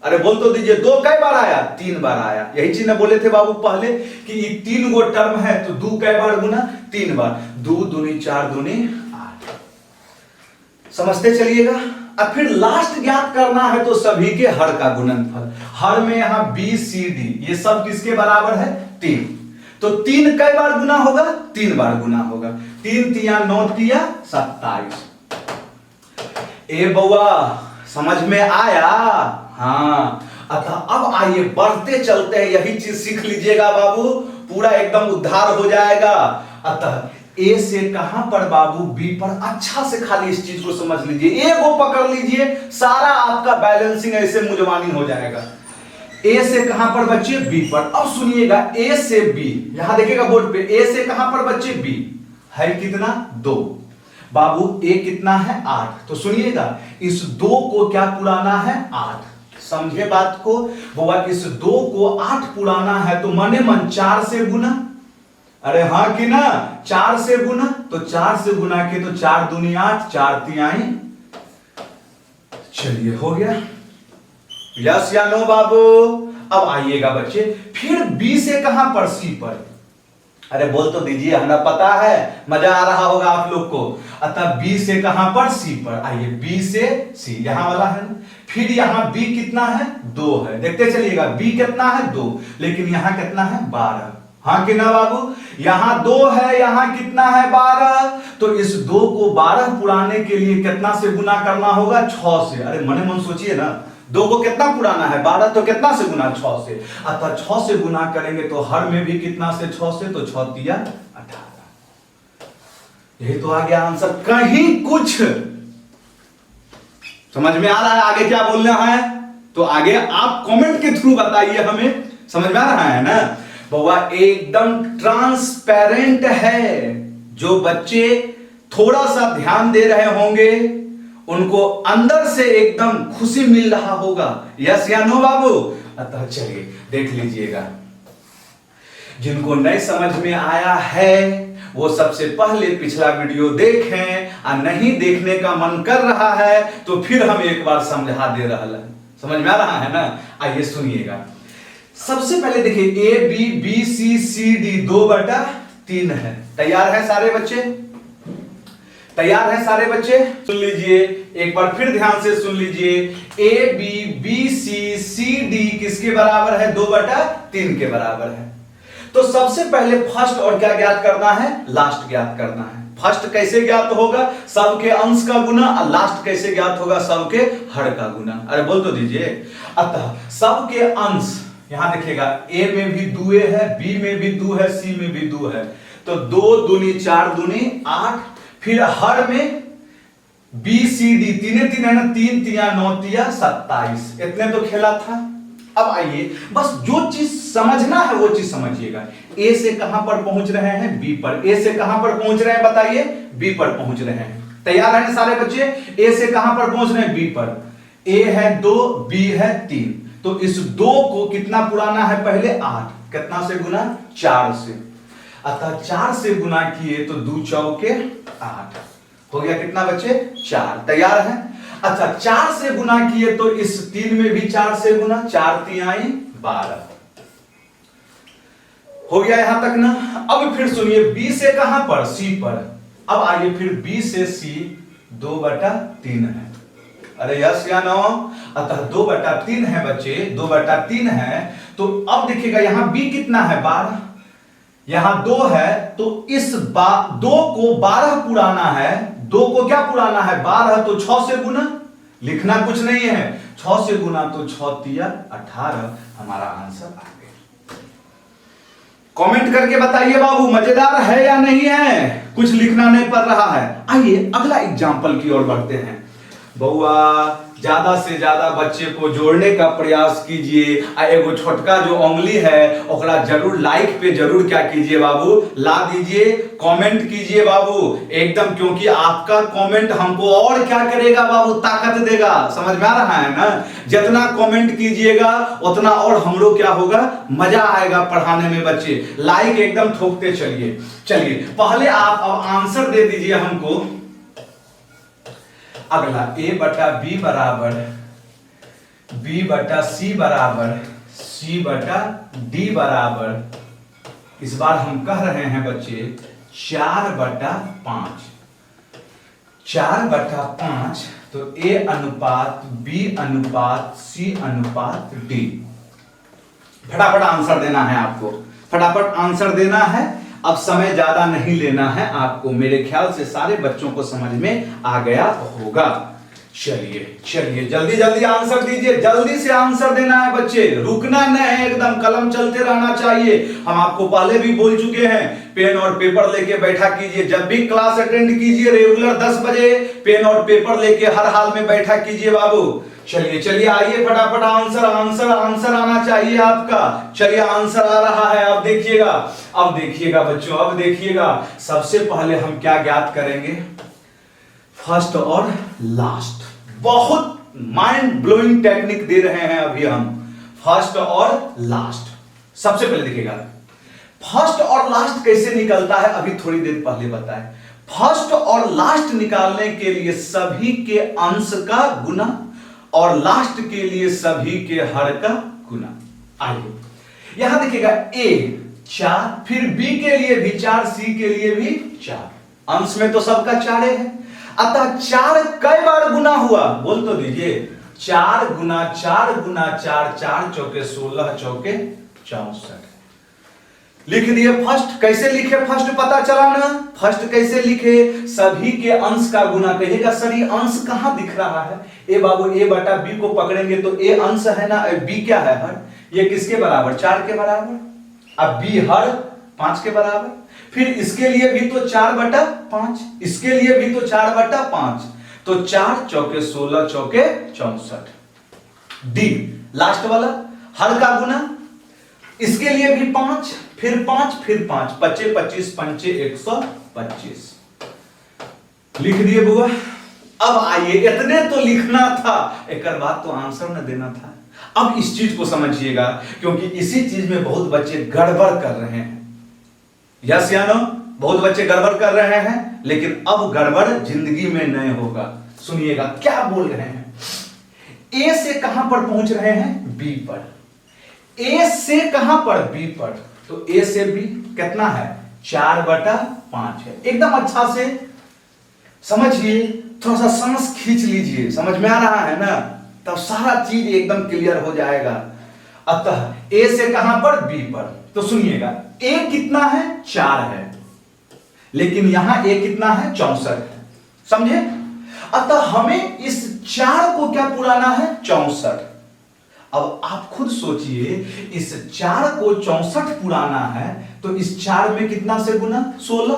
अरे बोल तो दीजिए, दो कई बार आया? 3 बार आया। यही चीज ने बोले थे बाबू पहले कि ये 3 गो टर्म है, तो 2 कई बार गुना? 3 बार। 2 दूनी 4 दूनी 8। समझते चलिएगा। अब फिर लास्ट ज्ञात करना है तो सभी के हर का गुणनफल। हर में यहां बी सी डी ये सब किसके बराबर है? 3। तो 3 कई बार गुना होगा? 3 बार गुना होगा। 3 तिया 9 तिया 27। ए बउआ समझ में आया? हाँ। अतः अब आइए बढ़ते चलते हैं, यही चीज सीख लीजिएगा बाबू, पूरा एकदम उद्धार हो जाएगा। अतः ए से कहां पर बाबू? बी पर। अच्छा से खाली इस चीज को समझ लीजिए, ए को पकड़ लीजिए, सारा आपका बैलेंसिंग ऐसे मुजवानी हो जाएगा। ए से कहां पर बच्चे? बी पर। अब सुनिएगा, ए से बी, यहां देखिएगा बोर्ड पे, ए से कहां पर बच्चे? बी है कितना? 2 बाबू। ए कितना है? 8। तो सुनिएगा, इस 2 को क्या पुराना है? 8। समझे बात को? बाबा इस 2 को 8 पुराना है, तो मने मन 4 से गुना। अरे हाँ कि ना, 4 से गुना, तो 4 से गुना के तो 4 दूनी 8, 4 तिहाई। चलिए हो गया, यस या नो बाबू? अब आइएगा बच्चे, फिर बी से कहां पर? सी पर। अरे बोल तो दीजिए, हमें पता है, मजा आ रहा होगा आप लोग को। अतः बी से कहां पर? सी पर। आइए बी से सी, यहां वाला है ना। फिर यहां बी कितना है? 2 है। देखते चलिएगा, बी कितना है? 2, लेकिन यहां कितना है? 12। हाँ कि ना बाबू? यहां 2 है, यहां कितना है? 12। तो इस 2 को 12 पुराने के लिए कितना से गुना करना होगा? 6 से। अरे मने मन सोचिए ना, 2 को कितना पुराना है? 12, तो कितना से गुना? 6 से। अतः 6 से गुना करेंगे तो हर में भी कितना से? 6 से, तो 6 तिया 18। यही तो आ गया आंसर। कहीं कुछ समझ में आ रहा है आगे क्या बोलना है? तो आगे आप कमेंट के थ्रू बताइए हमें, समझ में आ रहा है ना? बाबा एकदम ट्रांसपेरेंट है। जो बच्चे थोड़ा सा ध्यान दे रहे होंगे उनको अंदर से एकदम खुशी मिल रहा होगा। यस या नो बाबू? अतः चलिए देख लीजिएगा, जिनको नहीं समझ में आया है वो सबसे पहले पिछला वीडियो देखें, और नहीं देखने का मन कर रहा है तो फिर हम एक बार समझा दे रहा है। समझ में आ रहा है ना? आइए सुनिएगा। सबसे पहले देखिए, A B B C C D 2/3 है। तैयार है सारे बच्चे? तैयार है सारे बच्चे? सुन लीजिए एक बार फिर ध्यान से सुन लीजिए, A B B C C D किसके बराबर है? 2/3 के बराबर है। तो सबसे पहले फर्स्ट और क्या ज्ञात करना है? लास्ट ज्ञात करना है। फर्स्ट कैसे ज्ञात होगा? सबके अंश का गुना। और लास्ट कैसे ज्ञात होगा? सबके हर का गुना। अरे बोल तो दीजिए। अतः सबके अंश, यहां देखिएगा, ए में भी 2 है, बी में भी 2 है, सी में भी 2 है, तो 2 दूनी 4 दूनी 8। फिर हर में बी सी डी 3 3 है ना, 3 तिया 9 तिया 27। इतने तो खेला था। अब आइए बस जो चीज समझना है वो चीज समझिएगा। ए से कहां पर पहुंच रहे हैं? बी पर। ए से कहां पर पहुंच रहे हैं बताइए? बी पर पहुंच रहे हैं। तैयार है सारे बच्चे? ए से कहां पर पहुंच रहे हैं? बी पर। ए है 2, बी है 3, तो इस 2 को कितना पुराना है? पहले 8। कितना से गुना? 4 से। अतः 4 से गुना किए तो 2 चौके 8 हो गया। कितना बच्चे? 4। तैयार है? अच्छा 4 से गुना किए तो इस 3 में भी 4 से गुना, 4 तिहाई 12। हो गया यहां तक ना। अब फिर सुनिए, बी से कहां पर, सी पर। अब आइए फिर बी से सी 2/3 है। अरे यस या नो? अतः 2/3 है बच्चे, 2/3 है। तो अब देखिएगा यहां बी कितना है, 12, यहां 2 है, तो इस 2 को 12 पुराना है, 2 को क्या पुराना है, 12, तो 6 से गुना, लिखना कुछ नहीं है, 6 से गुना तो 6 तिया 18, हमारा आंसर आ गया। कमेंट करके बताइए बाबू, मजेदार है या नहीं है, कुछ लिखना नहीं पड़ रहा है। आइए अगला एग्जाम्पल की ओर बढ़ते हैं। बउआ ज्यादा से ज्यादा बच्चे को जोड़ने का प्रयास कीजिए। एगो छोटका जो उंगली है ओकरा जरूर लाइक पे जरूर क्या कीजिए बाबू, ला दीजिए, कमेंट कीजिए बाबू एकदम, क्योंकि आपका कमेंट हमको और क्या करेगा बाबू, ताकत देगा। समझ में आ रहा है ना? जितना कमेंट कीजिएगा उतना और हम लोग क्या होगा, मजा आएगा पढ़ाने में। बच्चे लाइक एकदम ठोकते चलिए। चलिए पहले आप अब आंसर दे दीजिए हमको। अगला a/b बराबर b/c बराबर c/d बराबर, इस बार हम कह रहे हैं बच्चे 4/5। 4/5 तो a/b/c/d। फटाफट आंसर देना है आपको, फटाफट आंसर देना है। अब समय ज्यादा नहीं लेना है आपको, मेरे ख्याल से सारे बच्चों को समझ में आ गया होगा। चलिए चलिए जल्दी जल्दी आंसर दीजिए, जल्दी से आंसर देना है बच्चे, रुकना नहीं है, एकदम कलम चलते रहना चाहिए। हम आपको पहले भी बोल चुके हैं, पेन और पेपर लेके बैठा कीजिए। जब भी क्लास अटेंड कीजिए रेगुलर 10 बजे पेन और पेपर लेके हर हाल में बैठा कीजिए बाबू। चलिए चलिए आइए फटाफट आंसर आंसर आंसर आना चाहिए आपका। चलिए आंसर आ रहा है, अब देखिएगा, अब देखिएगा बच्चों, अब देखिएगा। सबसे पहले हम क्या ज्ञात करेंगे, फर्स्ट और लास्ट। बहुत माइंड ब्लोइंग टेक्निक दे रहे हैं अभी हम, फर्स्ट और लास्ट। सबसे पहले देखिएगा फर्स्ट और लास्ट कैसे निकलता है, अभी थोड़ी देर पहले बताएं। फर्स्ट और लास्ट निकालने के लिए सभी के अंश का गुना और लास्ट के लिए सभी के हर का गुना। आइए यहां देखिएगा a 4, फिर b के लिए भी 4, c के लिए भी 4, अंश में तो सबका 4 है। अतः 4 कई बार गुना हुआ, बोल तो दीजिए, 4 गुना 4 गुना 4, 4 चौके 16, चौके 64। लिख दिए फर्स्ट। कैसे लिखे फर्स्ट पता चला ना, फर्स्ट कैसे लिखे, सभी के अंश का गुना। कहिएगा सर ये अंश कहां दिख रहा है, ए बाबू a/b को पकड़ेंगे तो a अंश है ना, b क्या है हर, ये किसके बराबर, 4 के बराबर, अब b हर 5 के बराबर। फिर इसके लिए भी तो 4/5, इसके लिए भी तो 4/5, तो 4 चौके 16, चौके 64। डी लास्ट वाला हर का गुना, इसके लिए भी 5, फिर 5, फिर 5, 25 25 पंचे 125। लिख दिए बुआ। अब आइए, इतने तो लिखना था, एक बात तो आंसर न देना था। अब इस चीज को समझिएगा, क्योंकि इसी चीज में बहुत बच्चे गड़बड़ कर रहे हैं। यस या नो? बहुत बच्चे गड़बड़ कर रहे हैं, लेकिन अब गड़बड़ जिंदगी में नहीं होगा। सुनिएगा क्या बोल रहे हैं, ए से कहां पर पहुंच रहे हैं, बी पर। ए से कहां पर, बी पर, तो ए से बी कितना है, 4/5 है। एकदम अच्छा से समझिए, थोड़ा सा सांस खींच लीजिए, समझ में आ रहा है ना, तब सारा चीज एकदम क्लियर हो जाएगा। अतः ए से कहां पर, बी पर। तो सुनिएगा ए कितना है, 4 है, लेकिन यहां ए कितना है, 64 है, समझे। अतः हमें इस 4 को क्या पुराना है, 64। अब आप खुद सोचिए, इस 4 को 64 पुराना है, तो इस 4 में कितना से गुना, 16,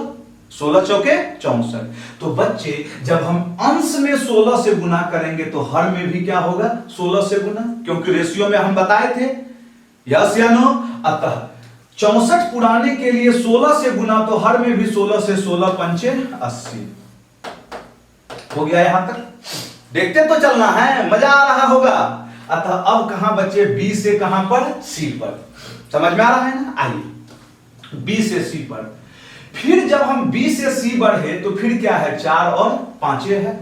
16 चौके 64। तो बच्चे जब हम अंश में 16 से गुना करेंगे तो हर में भी क्या होगा, 16 से गुना, क्योंकि रेशियो में हम बताए थे। यस या नो? अतः 64 पुराने के लिए 16 से गुना, तो हर में भी 16 से 16 पंचे 80। हो गया यहां तक, देखते तो चलना है, मजा आ रहा होगा। अतः अब कहां बच्चे, बी से कहां पर, सी पर। समझ में आ रहा है ना? आइए बी से सी पर। फिर जब हम बी से सी बढ़े तो फिर क्या है, 4 और 5 है,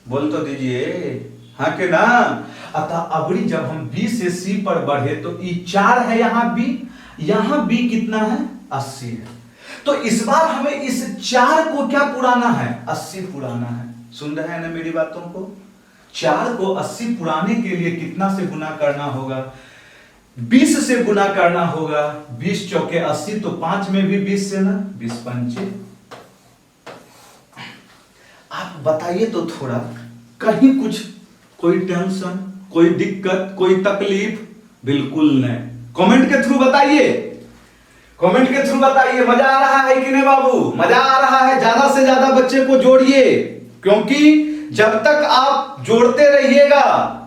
बोल तो दीजिए हाँ के ना। अतः अबरी जब हम बी से सी पर बढ़े तो ये 4 है यहां बी, यहां b कितना है 80 है। तो इस बार हमें इस 4 को क्या पुराना है 80 पुराना है। सुन रहे हैं ना मेरी बातों को। 4 को 80 पुराने के लिए कितना से गुना करना होगा 20 से गुना करना होगा। 20 चौके 80 तो 5 में भी 20 से ना 20 पंचे। आप बताइए तो थोड़ा कहीं कुछ कोई टेंशन कोई दिक्कत कोई तकलीफ बिल्कुल नहीं। कमेंट के थ्रू बताइए कमेंट के थ्रू बताइए मजा आ रहा है कि नहीं बाबू मजा आ रहा है। ज्यादा से ज्यादा बच्चे को जोड़िए क्योंकि जब तक आप जोड़ते रहिएगा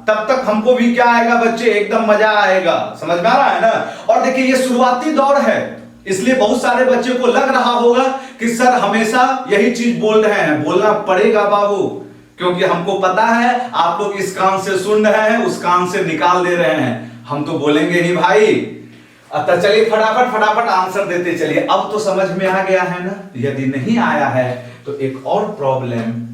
तब तक हमको भी क्या आएगा बच्चे एकदम मजा आएगा। समझ में आ रहा है ना। और देखिए ये शुरुआती दौर है इसलिए बहुत सारे बच्चे को लग रहा होगा कि सर हमेशा यही चीज बोल रहे हैं। बोलना पड़ेगा बाबू क्योंकि हमको पता है आप लोग इस कान से सुन रहे हैं उस कान से निकाल दे रहे हैं। हम तो बोलेंगे ही भाई। अतः चलिए फटाफट आंसर देते चलिए। अब तो समझ में आ गया है ना। यदि नहीं आया है तो एक और प्रॉब्लम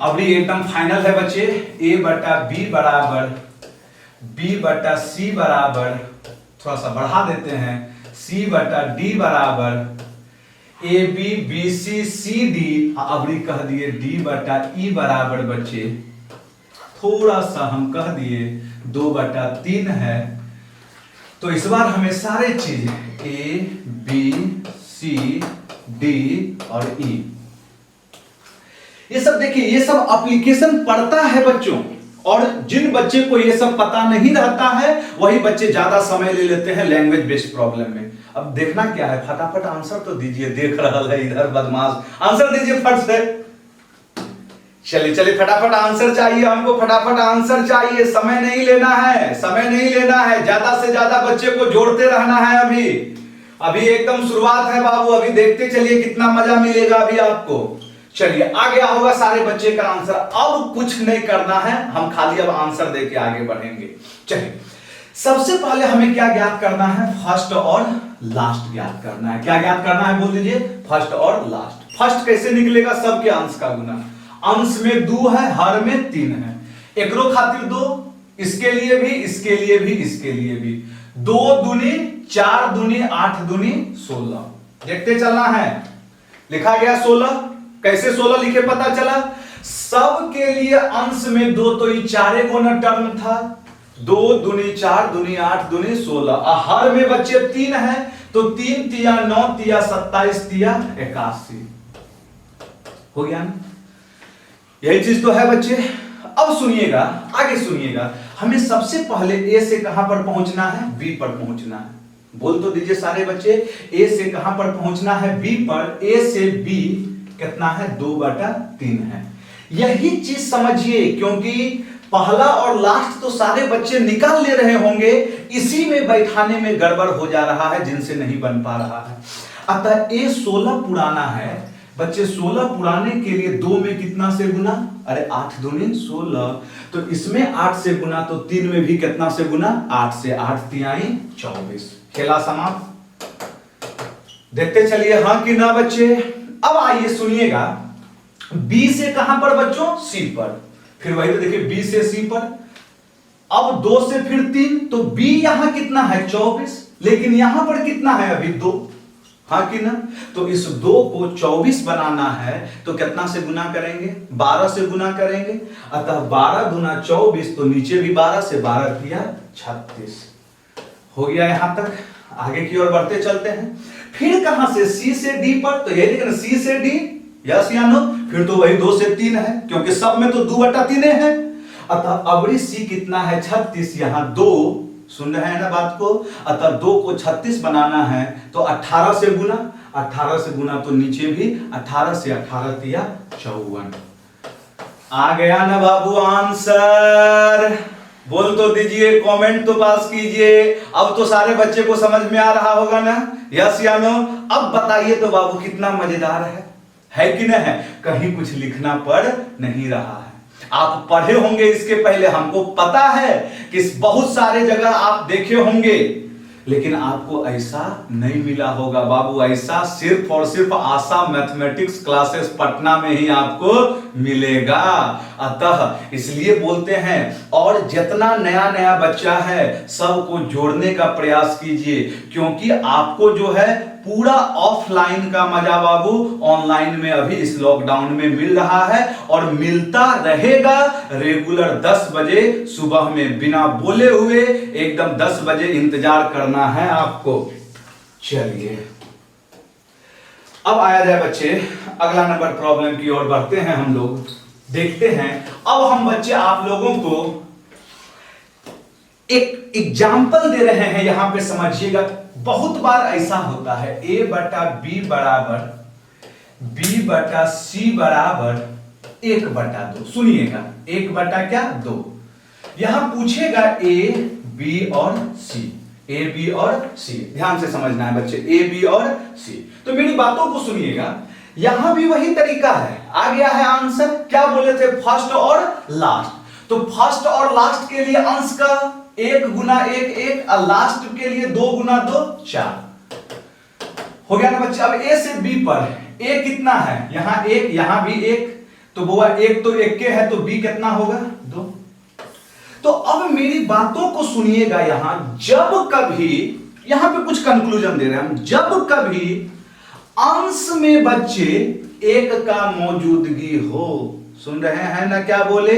अभी एकदम फाइनल है बच्चे। a बटा b बराबर b बटा c बराबर थोड़ा सा बढ़ा देते हैं c बटा d बराबर ab bc cd अबरी कह दिए d बटा e बराबर बच्चे थोड़ा सा हम कह दिए 2 बटा 3 है। तो इस बार हमें सारे चीज a b c d और e ये सब देखिए ये सब एप्लीकेशन पढ़ता है बच्चों। और जिन बच्चे को ये सब पता नहीं रहता है वही बच्चे ज्यादा समय ले लेते हैं लैंग्वेज बेस्ड प्रॉब्लम में। अब देखना क्या है फटाफट आंसर तो दीजिए। देख रहा है इधर बदमाश आंसर दीजिए फट से। चलिए फटाफट आंसर चाहिए हमको फटाफट आंसर चाहिए। समय नहीं लेना है ज्यादा से ज्यादा बच्चे को जोड़ते रहना है। अभी एकदम शुरुआत है बाबू। अभी देखते चलिए कितना मजा मिलेगा अभी आपको। चलिए आ गया होगा सारे बच्चे का आंसर। अब कुछ नहीं करना है हम खाली अब आंसर देके आगे बढ़ेंगे। चलिए सबसे पहले हमें क्या ज्ञात करना है फर्स्ट और लास्ट ज्ञात करना है। क्या ज्ञात करना है बोल दीजिए फर्स्ट और लास्ट। फर्स्ट कैसे निकलेगा सबके अंश का गुना। अंश में 2 है हर में 3 है। एकरो खातिर 2 इसके लिए भी इसके लिए भी इसके लिए भी 2 दूनी 4 दूनी 8 दूनी 16। देखते चलना है। लिखा गया 16। कैसे 16 लिखे पता चला। सब के लिए अंश में 2 तो ये 4 गुना टर्म था। 2 दूनी 4 दूनी 8 दूनी 16। हर में बच्चे 3 है तो 3 तिया 9 तिया 27 तिया 81 हो गया ना। यही चीज तो है बच्चे। अब सुनिएगा आगे सुनिएगा। हमें सबसे पहले ए से कहां पर पहुंचना है बी पर पहुंचना है। बोल तो दीजिए सारे बच्चे ए से कहां पर पहुंचना है बी पर। ए से बी कितना है 2 बटा 3 है। यही चीज समझिए क्योंकि पहला और लास्ट तो सारे बच्चे निकाल ले रहे होंगे। इसी में बैठाने में गड़बड़ हो जा रहा है जिनसे नहीं बन पा रहा है। अतः ए 16 पुराना है बच्चे। 16 पुराने के लिए 2 में कितना से गुना। अरे 8 दूनी 16 तो इसमें 8 से गुना तो 3 में भी कितना से गुना 8 से 8 तिहाई 24। खेला समाप्त। देखते चलिए हाँ कि ना बच्चे। अब आइए सुनिएगा बी से कहां पर बच्चों सी पर। फिर वही तो देखिए बी से सी पर। अब 2 से फिर 3 तो बी यहां कितना है 24 लेकिन यहां पर कितना है अभी 2। हाँ कि ना। तो इस 2 को 24 बनाना है तो कितना से गुना करेंगे 12 से गुना करेंगे। अतः 12 दूना 24 तो नीचे भी 12 से 12 किया 36 हो गया। यहां तक आगे की ओर बढ़ते चलते हैं। फिर कहां से सी से डी पर। तो यही देखना सी से डी यस या नो। फिर तो वही 2 से 3 है क्योंकि सब में तो 2 बटा 3 है। अतः अबरी सी कितना है 36। यहां 2 सुन रहे हैं ना बात को। अतः 2 को 36 बनाना है तो 18 से गुना। 18 से गुना तो नीचे भी 18 से 18 तिया 54। आ गया ना बाबू आंसर। बोल तो दीजिए कमेंट तो पास कीजिए। अब तो सारे बच्चे को समझ में आ रहा होगा ना यस या नो। अब बताइए तो बाबू कितना मजेदार है कि नहीं है। कहीं कुछ लिखना पड़ नहीं रहा है। आप पढ़े होंगे इसके पहले। हमको पता है कि बहुत सारे जगह आप देखे होंगे लेकिन आपको ऐसा नहीं मिला होगा बाबू। ऐसा सिर्फ और सिर्फ आशा मैथमेटिक्स क्लासेस पटना में ही आपको मिलेगा। अतः इसलिए बोलते हैं, और जितना नया नया बच्चा है सबको जोड़ने का प्रयास कीजिए, क्योंकि आपको जो है पूरा ऑफलाइन का मजा बाबू ऑनलाइन में अभी इस लॉकडाउन में मिल रहा है, और मिलता रहेगा। रेगुलर 10 बजे सुबह में बिना बोले हुए एकदम 10 बजे इंतजार करना है आपको। चलिए अब आया जाए बच्चे अगला नंबर प्रॉब्लम की ओर बढ़ते हैं हम लोग। देखते हैं अब हम बच्चे आप लोगों को एक एग्जाम्पल दे रहे हैं, यहां पे समझिएगा। बहुत बार ऐसा होता है a बटा b बराबर b बटा c बराबर 1/2। सुनिएगा 1/2। यहां पूछेगा a b और c, a b और c। ध्यान से समझना है बच्चे, a b और c। तो मेरी बातों को सुनिएगा, यहां भी वही तरीका है। आ गया है आंसर, क्या बोले थे, फर्स्ट और लास्ट। तो फर्स्ट और लास्ट के लिए अंश का 1 गुना 1 1, और लास्ट के लिए 2 गुना 2 4 हो गया ना बच्चे। अब a से b पर a कितना है, यहां 1 यहां भी 1, तो बुआ 1 तो 1 के है, तो b कितना होगा 2। तो अब मेरी बातों को सुनिएगा, यहां जब कभी, यहां पे कुछ कंक्लूजन दे रहे हैं हम, जब कभी अंश में बच्चे 1 का मौजूदगी हो, सुन रहे हैं ना क्या बोले,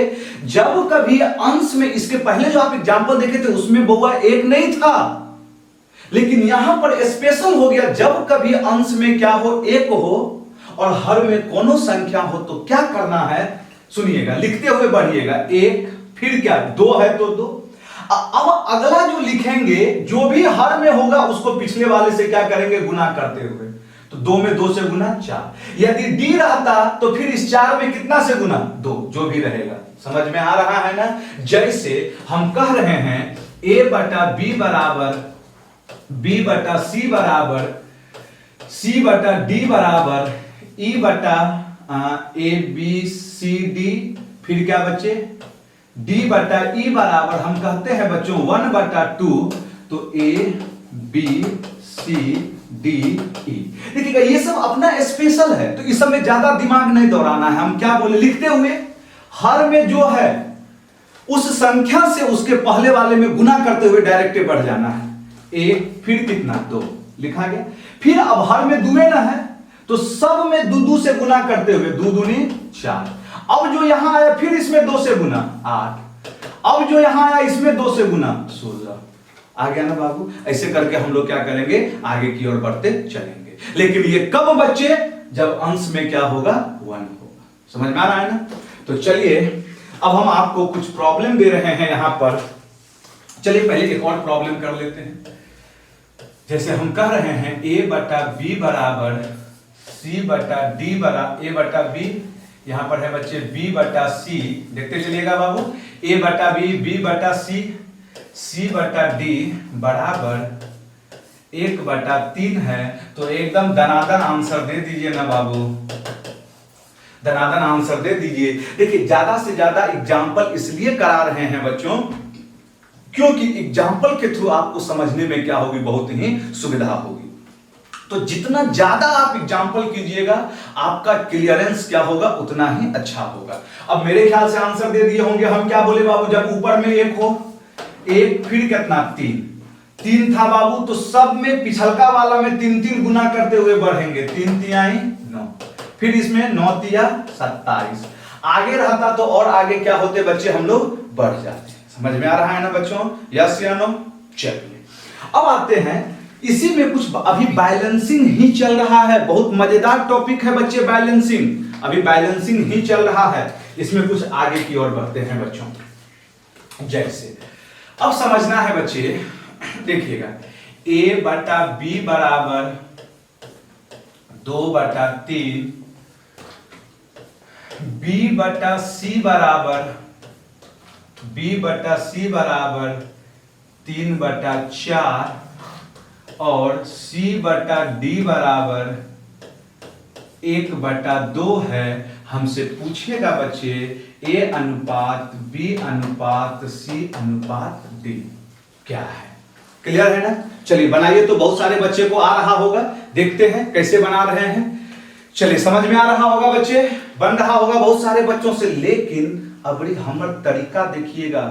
जब कभी अंश में, इसके पहले जो आप एग्जांपल देखे थे उसमें बउआ 1 नहीं था, लेकिन यहां पर स्पेशल हो गया। जब कभी अंश में क्या हो, 1 हो, और हर में कोनो संख्या हो, तो क्या करना है सुनिएगा, लिखते हुए बढ़िएगा। 1 फिर क्या 2 है तो 2। अब अगला जो लिखेंगे, जो भी हर में होगा उसको पिछले वाले से क्या करेंगे, गुना करते हुए। तो 2 में 2 से गुना 4। यदि d रहता तो फिर इस 4 में कितना से गुना 2, जो भी रहेगा। समझ में आ रहा है ना। जैसे हम कह रहे हैं a बटा b बराबर b बटा c बराबर c बटा d बराबर e बटा a b c d, फिर क्या बच्चे d बटा e बराबर हम कहते हैं बच्चों 1/2, तो a b c d e। देखिएगा ये सब अपना स्पेशल है, तो इस सब में ज्यादा दिमाग नहीं दौड़ाना है। हम क्या बोले, लिखते हुए हर में जो है उस संख्या से उसके पहले वाले में गुना करते हुए डायरेक्ट बढ़ जाना है। 1 फिर कितना 2 लिखा गया। फिर अब हर में 2 ना है, तो सब में 2 से गुना करते हुए 2 दूनी 4। अब जो यहां आया फिर इसमें 2 से गुना 8। अब जो यहां आया इसमें 2 से गुना 16। आ गया ना बाबू। ऐसे करके हम लोग क्या करेंगे, आगे की ओर बढ़ते चलेंगे। लेकिन ये कब बच्चे, जब अंश में क्या होगा 1 होगा। समझ में आ रहा है ना। तो चलिए अब हम आपको कुछ प्रॉब्लम दे रहे हैं यहां पर। चलिए पहले एक और प्रॉब्लम कर लेते हैं। जैसे हम कह रहे हैं a बटा b बराबर c बटा d बराबर a बटा b, यहां पर है बच्चे b बटा c। देखते चलिएगा बाबू, a बटा b, b बटा c बटा d बराबर 1/3 है। तो एकदम दनादन आंसर दे दीजिए ना बाबू, दनादन आंसर दे दीजिए। देखिए ज्यादा से ज्यादा एग्जाम्पल इसलिए करा रहे हैं बच्चों, क्योंकि एग्जाम्पल के थ्रू आपको समझने में क्या होगी, बहुत ही सुविधा होगी। तो जितना ज्यादा आप एग्जाम्पल कीजिएगा आपका क्लियरेंस क्या होगा, उतना ही अच्छा होगा। अब मेरे ख्याल से आंसर दे दिए होंगे। हम क्या बोले बाबू, जब ऊपर में 1 हो, 1 फिर कितना 3 था बाबू, तो सब में पिछलका वाला में 3 गुना करते हुए बढ़ेंगे। 3 तिहाई 9, फिर इसमें 9 तिया 27। आगे रहता तो और आगे क्या होते बच्चे, हम लोग बढ़ जाते। समझ में आ रहा है ना बच्चों, यस या नो। चलिए अब आते हैं, इसी में कुछ अभी बैलेंसिंग ही चल रहा है। बहुत मजेदार टॉपिक है बच्चे बैलेंसिंग, अभी बैलेंसिंग ही चल रहा है। इसमें कुछ आगे की ओर बढ़ते हैं बच्चों। जैसे अब समझना है बच्चे, देखिएगा a बटा b बराबर 2/3, b बटा c बराबर 3/4, और c बटा d बराबर 1/2 है। हमसे पूछेगा बच्चे a अनुपात b अनुपात c अनुपात d क्या है। क्लियर है ना? चलिए बनाइए। तो बहुत सारे बच्चे को आ रहा होगा, देखते हैं कैसे बना रहे हैं। चलिए समझ में आ रहा होगा बच्चे, बन रहा होगा बहुत सारे बच्चों से। लेकिन अबरी हमर तरीका देखिएगा,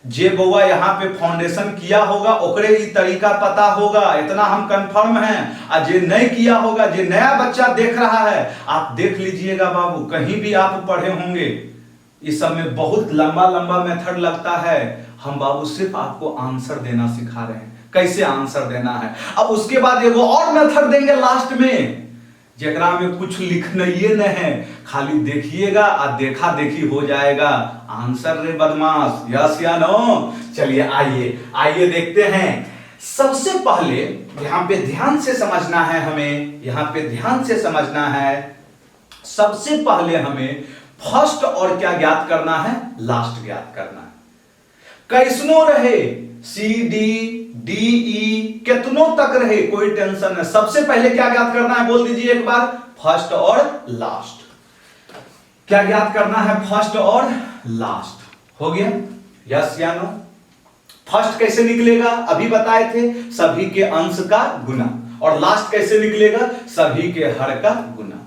जे बउआ यहाँ पे फाउंडेशन किया होगा ओकरे ही तरीका पता होगा, इतना हम कंफर्म हैं। और जे नहीं किया होगा, जे नया बच्चा देख रहा है, आप देख लीजिएगा बाबू, कहीं भी आप पढ़े होंगे, इस सब में बहुत लंबा लंबा मेथड लगता है। हम बाबू सिर्फ आपको आंसर देना सिखा रहे हैं, कैसे आंसर देना है। अब उसके बाद एगो और मेथड देंगे लास्ट में, जेकरा में कुछ लिखना ये नहीं है, खाली देखिएगा और देखा देखी हो जाएगा। आंसर रे बदमाश, यस या नो? चलिए आइए देखते हैं। सबसे पहले यहां पे ध्यान से समझना है हमें, यहां पे ध्यान से समझना है। सबसे पहले हमें फर्स्ट और क्या ज्ञात करना है, लास्ट ज्ञात करना है। कैसनो रहे सी डी ई कितनों तक रहे, कोई टेंशन नहीं। सबसे पहले क्या ज्ञात करना है, बोल दीजिए एक बार, फर्स्ट और लास्ट। क्या ज्ञात करना है, फर्स्ट और लास्ट। हो गया, यस या नो? फर्स्ट कैसे निकलेगा, अभी बताए थे, सभी के अंश का गुना। और लास्ट कैसे निकलेगा, सभी के हर का गुना।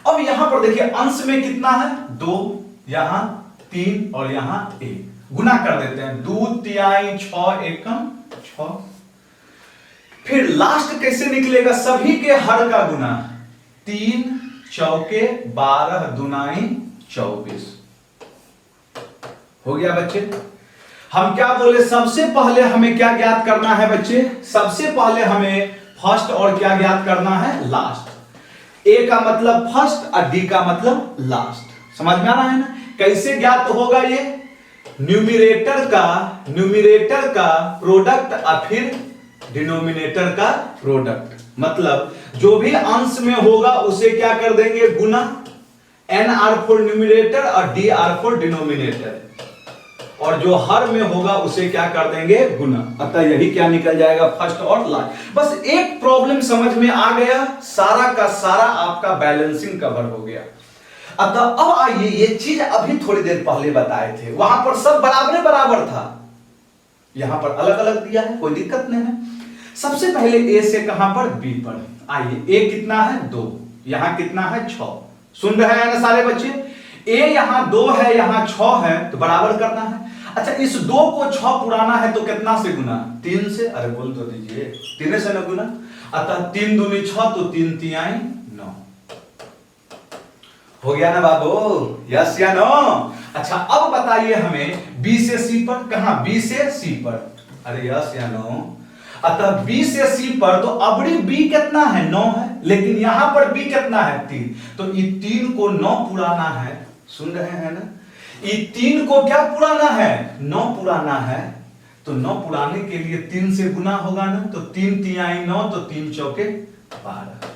अब यहां पर देखिए, अंश में कितना है, 2, यहां 3 और यहां 1, गुना कर देते हैं, 2 तिहाई 6 एकम 6। फिर लास्ट कैसे निकलेगा, सभी के हर का गुना, 3 चौके 12 दुनाई 24। हो गया बच्चे? हम क्या बोले, सबसे पहले हमें क्या ज्ञात करना है बच्चे, सबसे पहले हमें फर्स्ट और क्या ज्ञात करना है, लास्ट। ए का मतलब फर्स्ट और डी का मतलब लास्ट। समझ में आ रहा है ना? कैसे ज्ञात होगा ये, न्यूमिरेटर का प्रोडक्ट और फिर डिनोमिनेटर का प्रोडक्ट। मतलब जो भी अंश में होगा उसे क्या कर देंगे, गुना। एन आर फॉर न्यूमिरेटर और डी आर फॉर डिनोमिनेटर, और जो हर में होगा उसे क्या कर देंगे, गुना। अतः यही क्या निकल जाएगा, फर्स्ट और लास्ट। बस एक प्रॉब्लम समझ में आ गया, सारा का सारा आपका बैलेंसिंग कवर हो गया। अतः अब आइए, ये चीज अभी थोड़ी देर पहले बताए थे, वहां पर सब बराबर था, यहां पर अलग अलग दिया है, कोई दिक्कत नहीं है। सबसे पहले ए से कहां पर, बी पर। आइए, ए कितना है, 2, यहां कितना है, 6। सुन रहे हैं ना सारे बच्चे? ए यहां 2 है, यहां 6 है, तो बराबर करना है। अच्छा, इस 2 को 6 पुराना है तो कितना से गुना, 3 से। अरे बोल तो दीजिए, 3 से ना गुना। अतः 3 दूनी 6, तो 3 तिहाई 9। हो गया ना बाबू, यस या नो? अच्छा, अब बताइए हमें बी से सी पर, कहां, बी से सी पर। अरे यस या नो? अतः बी से सी पर, तो अबड़ी बी कितना है, 9 है, लेकिन यहां पर बी कितना है, 3। तो ये 3 को 9 पुराना है। सुन रहे हैं ना? ये 3 को क्या पुराना है, 9 पुराना है। तो 9 पुराने के लिए 3 से गुना होगा ना, तो 3 तिहाई 9, तो 3 चौके 12।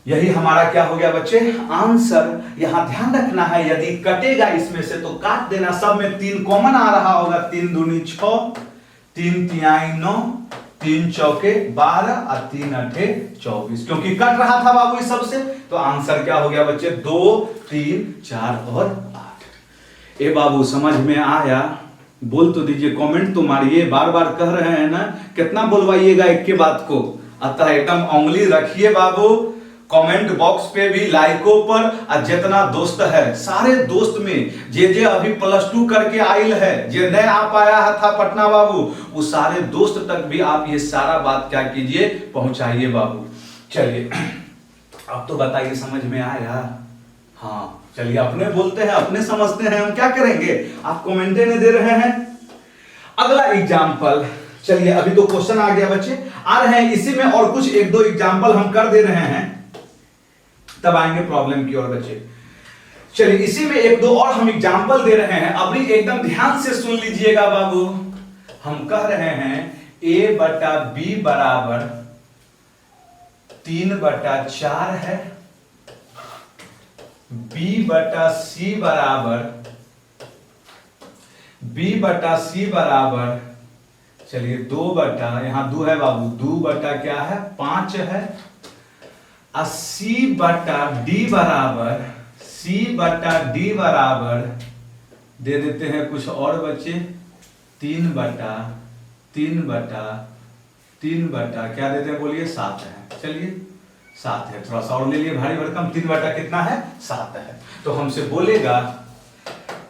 यही हमारा क्या हो गया बच्चे, आंसर। यहां ध्यान रखना है, यदि कटेगा इसमें से तो काट देना, सब में 3 कॉमन आ रहा होगा, 3 दूनी 6, 3 तिहाई 9, 3 चौके 12 और 3 अठे 24, क्योंकि कट रहा था बाबू इस सबसे। तो आंसर क्या हो गया बच्चे, 2, 3, 4 और 8। ए बाबू समझ में आया? बोल तो दीजिए, कमेंट तो मारिए, बार बार कह रहे हैं ना, कितना बोलवाइएगा एक के बात को। अतः एकदम उंगली रखिए बाबू कमेंट बॉक्स पे भी, लाइकों पर, और जितना दोस्त है सारे दोस्त में, जे अभी +2 करके आइल है, जे नहीं आ पाया था पटना बाबू, वो सारे दोस्त तक भी आप ये सारा बात क्या कीजिए, पहुंचाइए बाबू। चलिए अब तो बताइए, समझ में आया? हाँ चलिए, अपने बोलते हैं, अपने समझते हैं, हम क्या करेंगे, आप कमेंटे नहीं दे रहे हैं। अगला एग्जाम्पल, चलिए अभी तो क्वेश्चन आ गया बच्चे, आ रहे हैं इसी में और कुछ 1-2 एग्जाम्पल हम कर दे रहे हैं, तब आएंगे प्रॉब्लम की ओर बच्चे। चलिए इसी में 1-2 और हम एग्जाम्पल दे रहे हैं, अभी एकदम ध्यान से सुन लीजिएगा बाबू। हम कह रहे हैं a बटा b बराबर 3/4 है, b बटा c बराबर चलिए 2 बटा, यहां 2 है बाबू, 2 बटा क्या है, 5 है। c बटा d बराबर दे देते हैं कुछ और बच्चे, 3/4 3/3 क्या देते हैं बोलिए 7 है। चलिए 7 है, थोड़ा सा और ले लिए भारी भरकम, 3 कितना है 7 है। तो हमसे बोलेगा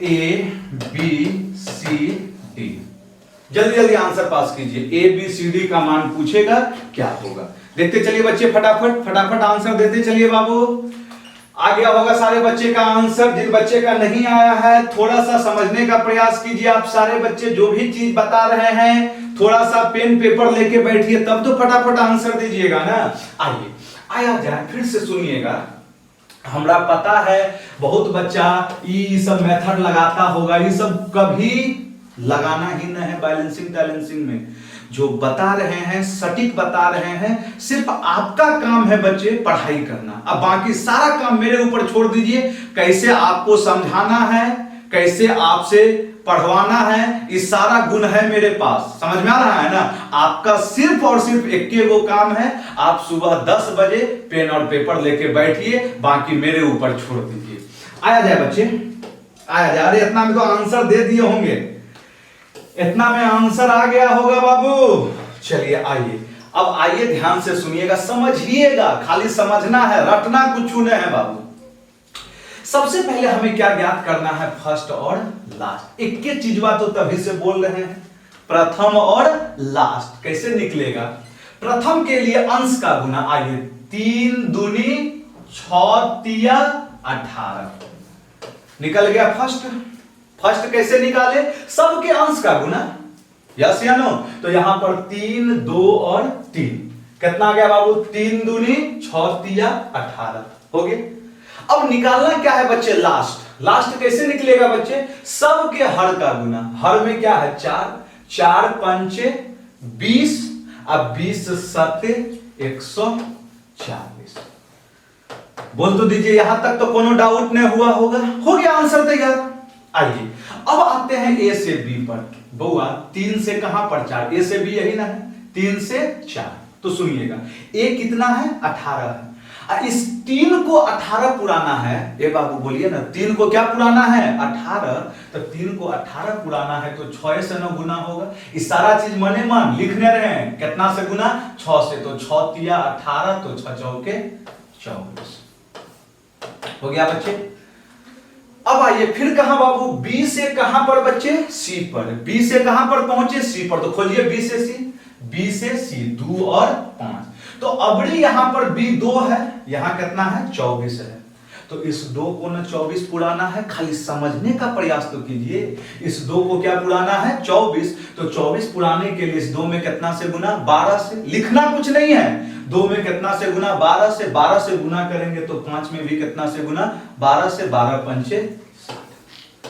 ABCD, जल्दी जल्दी आंसर पास कीजिए। ABCD का मान पूछेगा क्या होगा, देखते चलिए बच्चे, फटाफट आंसर देते चलिए बाबू। आ गया होगा सारे बच्चे का आंसर। जिन बच्चे का नहीं आया है थोड़ा सा समझने का प्रयास कीजिए। आप सारे बच्चे जो भी चीज बता रहे हैं थोड़ा सा पेन पेपर लेके बैठिए, तब तो फटाफट आंसर दीजिएगा ना। आइए आया जाए, फिर से सुनिएगा। हमरा पता है बहुत बच्चा ये सब मेथड लगाता होगा, ये सब कभी लगाना ही नहीं है बैलेंसिंग टैलेंसिंग में। जो बता रहे हैं सटीक बता रहे हैं, सिर्फ आपका काम है बच्चे पढ़ाई करना। अब बाकी सारा काम मेरे ऊपर छोड़ दीजिए, कैसे आपको समझाना है, कैसे आपसे पढ़वाना है, ये सारा गुण है मेरे पास। समझ में आ रहा है ना। आपका सिर्फ और सिर्फ एक वो काम है, आप सुबह 10 बजे पेन और पेपर लेके बैठिए, बाकी मेरे ऊपर छोड़ दीजिए। आया जाए बच्चे, आया जाए। अरे इतना में तो आंसर दे दिए होंगे, इतना में आंसर आ गया होगा बाबू। चलिए आइए, अब आइए ध्यान से सुनिएगा, समझिएगा, खाली समझना है, रटना कुछ नहीं है बाबू। सबसे पहले हमें क्या ज्ञात करना है, फर्स्ट और लास्ट। एक एक चीज बात तो तभी से बोल रहे हैं, प्रथम और लास्ट कैसे निकलेगा। प्रथम के लिए अंश का गुना, आइए 3 दूनी 6 तिया 18 निकल गया फर्स्ट। फर्स्ट कैसे निकाले, सबके अंश का गुना, यस या नो। तो यहां पर 3 2 और 3 कितना आ गया बाबू, 3 दूनी 6 तिया 18 हो गए। अब निकालना क्या है बच्चे, लास्ट। लास्ट कैसे निकलेगा बच्चे, सबके हर का गुना। हर में क्या है 4, 4 पंचे 20, अब 20 सत्ते 140। बोल तो दीजिए, यहां तक तो कोनो डाउट नहीं हुआ होगा, हो गया आंसर तैयार। आइए अब आते हैं ए से बी पर। बउआ 3 से कहां पर 4, ए से बी यही ना है, 3 से 4। तो सुनिएगा, ए कितना है 18 है। इस 3 को 18 पुराना है, ये बाबू बोलिए ना, 3 को क्या पुराना है 18। तो 3 को 18 पुराना है तो 6 से न गुना होगा। इस सारा चीज मने मन लिखने रहे, कितना से गुना 6 से। तो 6 तिया 18, तो 6 चौके 24 हो गया बच्चे। अब आइए फिर कहां बाबू, बी से कहां पर बच्चे, सी पर। बी से कहां पर पहुंचे, सी पर। तो खोलिए बी से सी, बी से सी 2 और 5। तो अबड़ी यहां पर बी 2 है, यहां कितना है 24 है। तो इस 2 को ना 24 पुराना है, खाली समझने का प्रयास तो कीजिए। इस 2 को क्या पुराना है 24। तो 24 पुराने के लिए इस 2 में कितना से गुना, 12 से। लिखना कुछ नहीं है, 2 में कितना से गुना 12 से। 12 से गुना करेंगे तो 5 में भी कितना से गुना 12 से। 12 पंचे 60।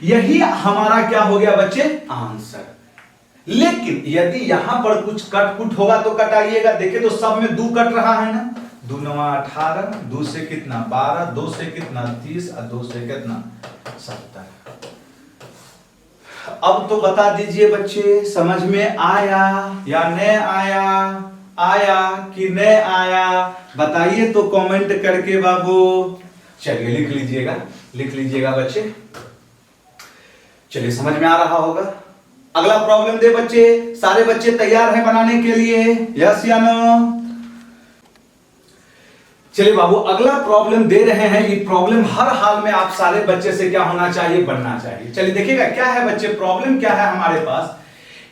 यही हमारा क्या हो गया बच्चे, आंसर। लेकिन यदि यहां पर कुछ कट कुट होगा तो कटाइएगा। देखिए तो सब में 2 कट रहा है ना, 2 9 18, 2 से कितना 12, 2 से कितना 30 और 2 से कितना 70। अब तो बता दीजिए बच्चे, समझ में आया या नहीं आया, आया कि नहीं आया, बताइए तो कमेंट करके बाबू। चलिए लिख लीजिएगा, लिख लीजिएगा बच्चे। चलिए समझ में आ रहा होगा। अगला प्रॉब्लम दे बच्चे, सारे बच्चे तैयार हैं बनाने के लिए, यस या नो। चलिए बाबू अगला प्रॉब्लम दे रहे हैं। ये प्रॉब्लम हर हाल में आप सारे बच्चे से क्या होना चाहिए, बनना चाहिए। चलिए देखिएगा क्या है बच्चे, प्रॉब्लम क्या है हमारे पास।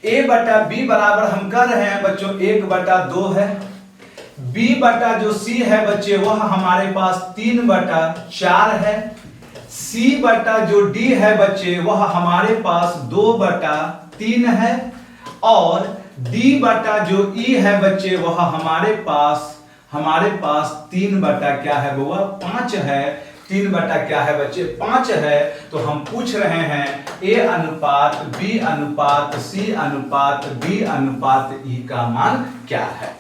a बटा b बराबर हम कर रहे हैं बच्चों 1/2 है। b बटा जो c है बच्चे वह हमारे पास 3/4 है। c बटा जो d है बच्चे वह हमारे पास 2/3 है। और d बटा जो e है बच्चे वह हमारे पास 3 बटा क्या है बउआ 5 है। 3 बटा क्या है बच्चे 5 है। तो हम पूछ रहे हैं a अनुपात b अनुपात c अनुपात b अनुपात e का मान क्या है।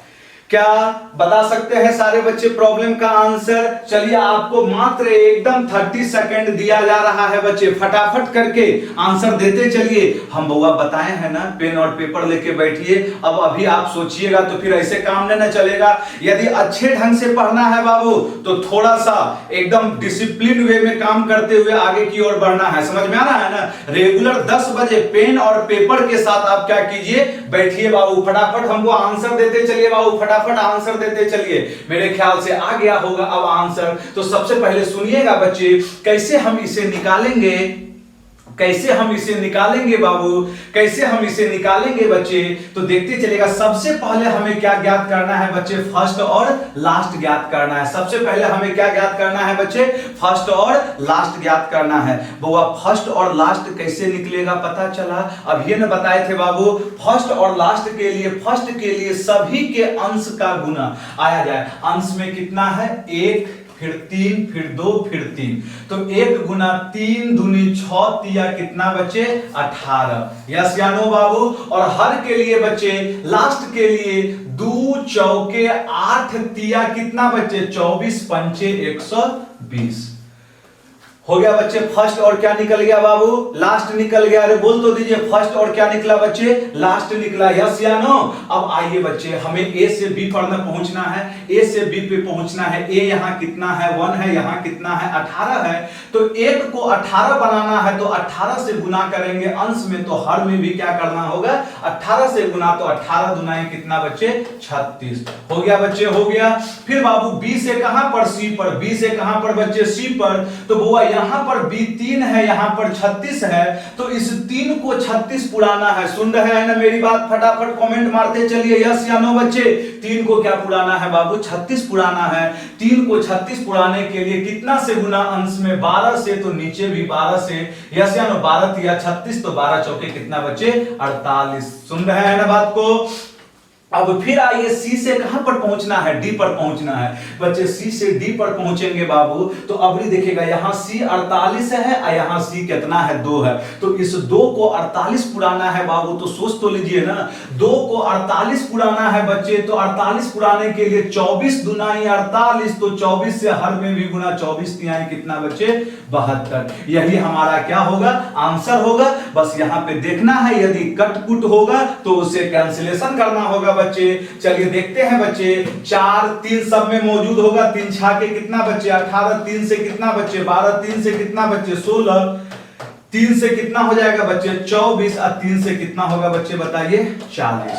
क्या बता सकते हैं सारे बच्चे प्रॉब्लम का आंसर? चलिए आपको मात्र एकदम 30 सेकंड दिया जा रहा है बच्चे, फटाफट करके आंसर देते चलिए। हम बउआ बताए हैं ना, पेन और पेपर लेके बैठिए। अब अभी आप सोचिएगा तो फिर ऐसे काम नहीं चलेगा। यदि अच्छे ढंग से पढ़ना है बाबू तो थोड़ा सा एकदम डिसिप्लिन वे में काम करते हुए आगे की ओर बढ़ना है। समझ में आ रहा है ना? रेगुलर 10 बजे पेन और पेपर के साथ आप क्या कीजिए, बैठिए बाबू, फटाफट हमको आंसर देते चलिए बाबू, फटाफट आंसर देते चलिए। मेरे ख्याल से आ गया होगा अब आंसर। तो सबसे पहले सुनिएगा बच्चे, कैसे हम इसे निकालेंगे, कैसे हम इसे निकालेंगे बाबू, कैसे हम इसे निकालेंगे बच्चे, तो देखते चलेगा। सबसे पहले हमें क्या ज्ञात करना है बच्चे? फर्स्ट और लास्ट ज्ञात करना है। सबसे पहले हमें क्या ज्ञात करना है बच्चे? फर्स्ट और लास्ट ज्ञात करना है। बउआ फर्स्ट और लास्ट कैसे निकलेगा पता चला? अभी ने बताए थे बाबू, फर्स्ट और लास्ट के लिए, फर्स्ट के लिए सभी के अंश का गुना आया जाए। अंश में कितना है? 1, फिर 3, फिर 2, फिर 3, तो 1 गुना 3 दूनी 6 तिया कितना बच्चे? 18। यस या नो बाबू? और हर के लिए बच्चे, लास्ट के लिए 2 चौके 8 तिया कितना बच्चे? 24 पंचे 120। हो गया बच्चे फर्स्ट और क्या निकल गया बाबू? लास्ट निकल गया। अरे बोल तो दीजिए, फर्स्ट और क्या निकला बच्चे? लास्ट निकला। यस या नो? अब आइए बच्चे, हमें ए से बी पर में पहुंचना है, ए से बी पे पहुंचना है। ए यहां कितना है? 1 है, यहां कितना है? 18 है। तो 1 को 18 बनाना है तो 18 से गुना करेंगे अंश में, तो हर में भी क्या करना होगा? 18 से गुना, तो 18 दुनाए कितना बच्चे? 36। हो गया बच्चे, हो गया। फिर बाबू बी से कहां पर? सी पर। बी से कहां पर बच्चे? सी पर। तो बुआ यहां पर भी 3 है, यहां पर 36 है, तो इस 3 को 36 पुराना है। सुन रहे हैं ना मेरी बात? फटाफट कमेंट मारते चलिए यस या नो बच्चे। 3 को क्या पुराना है बाबू? 36 पुराना है। 3 को 36 पुराने के लिए कितना से गुना अंश में? 12 से, तो नीचे भी 12 से। यस या नो? 12 तिया 36, तो 12 चौके कितना बच्चे? 48। सुन रहे हैं ना बात को? अब फिर आइए सी से कहां पर पहुंचना है? डी पर पहुंचना है बच्चे। सी से डी पर पहुंचेंगे बाबू, तो अब देखिएगा यहां सी 48 है और यहां सी कितना है? 2 है। तो इस 2 को 48 पुराना है बाबू, तो सोच तो लीजिए ना, 2 को 48 पुराना है बच्चे। तो 48 पुराने के लिए 24 दुनाई 48, तो 24 से हर में भी गुना, 24 तिहाई कितना बच्चे? 72। यही हमारा क्या होगा? आंसर होगा। बस यहां पे देखना है, यदि कट कुट होगा तो उसे कैंसिलेशन करना होगा बच्चे। चलिए देखते हैं बच्चे, 4 3 सब में मौजूद होगा। 3 छाके कितना बच्चे? 18। 3 से कितना बच्चे? 12। 3 से कितना बच्चे? 16। 3 से कितना हो जाएगा बच्चे? 24। और 3 से कितना होगा बच्चे बताइए? 40।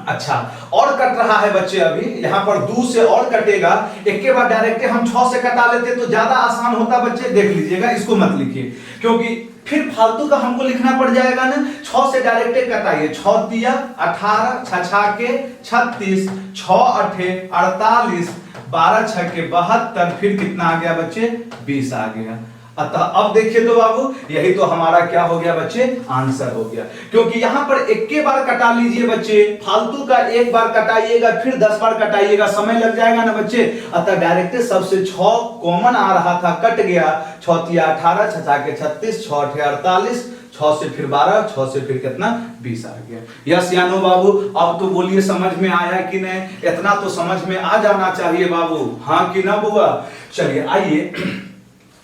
अच्छा, और कट रहा है बच्चे। अभी यहां पर 2 से और कटेगा। एक के बाद डायरेक्ट हम 6 से कटा लेते तो ज्यादा आसान होता बच्चे। देख लीजिएगा, इसको मत लिखिए क्योंकि फिर फालतू का हमको लिखना पड़ जाएगा ना। 6 से डायरेक्ट कटाइए। 6 तिया 18, 6 छाके 36, 6 अठे 48, 12 छके 72, फिर कितना आ गया बच्चे? 20 आ गया। अतः अब देखिए तो बाबू, यही तो हमारा क्या हो गया बच्चे? आंसर हो गया। क्योंकि यहां पर एक के बार कटा लीजिए बच्चे, फालतू का एक बार कटाइएगा फिर 10 बार कटाइएगा, समय लग जाएगा ना बच्चे। अतः डायरेक्ट सबसे 6 कॉमन आ रहा था, कट गया। 6 तिया 18, 6 छाके 36, 6 अठे 48, 6 से फिर 12, 6 से फिर कितना? 20 आ गया। यस या नो बाबू? अब तो बोलिए समझ में आया कि नहीं? इतना तो समझ में आ जाना चाहिए बाबू, हाँ कि ना बुआ? चलिए आइए,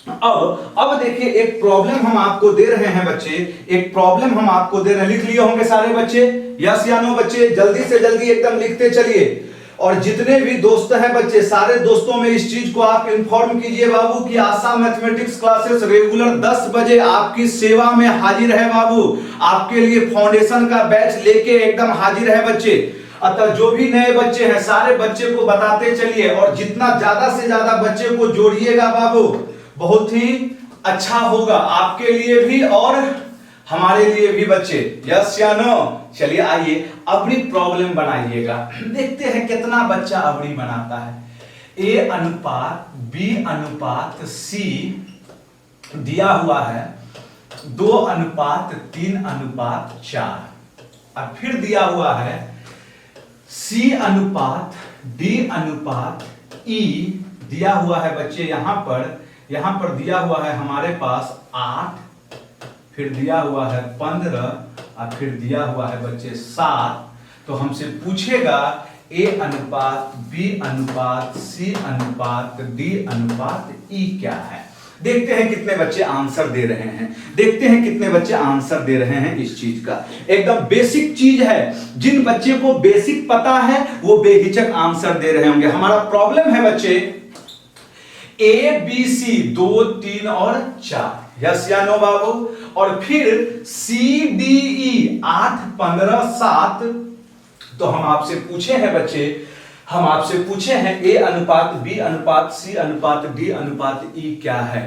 अब देखिए एक प्रॉब्लम हम आपको दे रहे हैं बच्चे, एक प्रॉब्लम हम आपको दे रहे हैं। लिख लिए होंगे सारे बच्चे? यस या नो बच्चे? जल्दी से जल्दी एकदम लिखते चलिए। और जितने भी दोस्त हैं बच्चे, सारे दोस्तों में इस चीज को आप इन्फॉर्म कीजिए बाबू कि आशा मैथमेटिक्स क्लासेस रेगुलर 10 बजे आपकी सेवा में हाजिर है बाबू। आपके लिए फाउंडेशन का बैच लेके एकदम हाजिर है बच्चे। अतः जो भी नए बच्चे हैं सारे बच्चे को बताते चलिए, और जितना ज्यादा से ज्यादा बच्चे को जोड़िएगा बाबू, बहुत ही अच्छा होगा आपके लिए भी और हमारे लिए भी बच्चे। यस या नो? चलिए आइए अबड़ी प्रॉब्लम बनाइएगा, देखते हैं कितना बच्चा अबड़ी बनाता है। ए अनुपात बी अनुपात सी दिया हुआ है 2 अनुपात 3 अनुपात 4, और फिर दिया हुआ है सी अनुपात डी अनुपात ई दिया हुआ है बच्चे। यहां पर दिया हुआ है हमारे पास 8, फिर दिया हुआ है 15, और फिर दिया हुआ है बच्चे 7। तो हमसे पूछेगा ए अनुपात बी अनुपात सी अनुपात डी अनुपात ई क्या है। देखते हैं कितने बच्चे आंसर दे रहे हैं, देखते हैं कितने बच्चे आंसर दे रहे हैं इस चीज का। एकदम बेसिक चीज है, जिन बच्चे को बेसिक पता है वो बेहिचक आंसर दे रहे होंगे। हमारा प्रॉब्लम है बच्चे ए बी सी 2 3 और 4, यस या नो बाबू, और फिर सी डी ई 8 15 7। तो हम आपसे पूछे हैं बच्चे, हम आपसे पूछे हैं ए अनुपात बी अनुपात सी अनुपात डी अनुपात ई क्या है।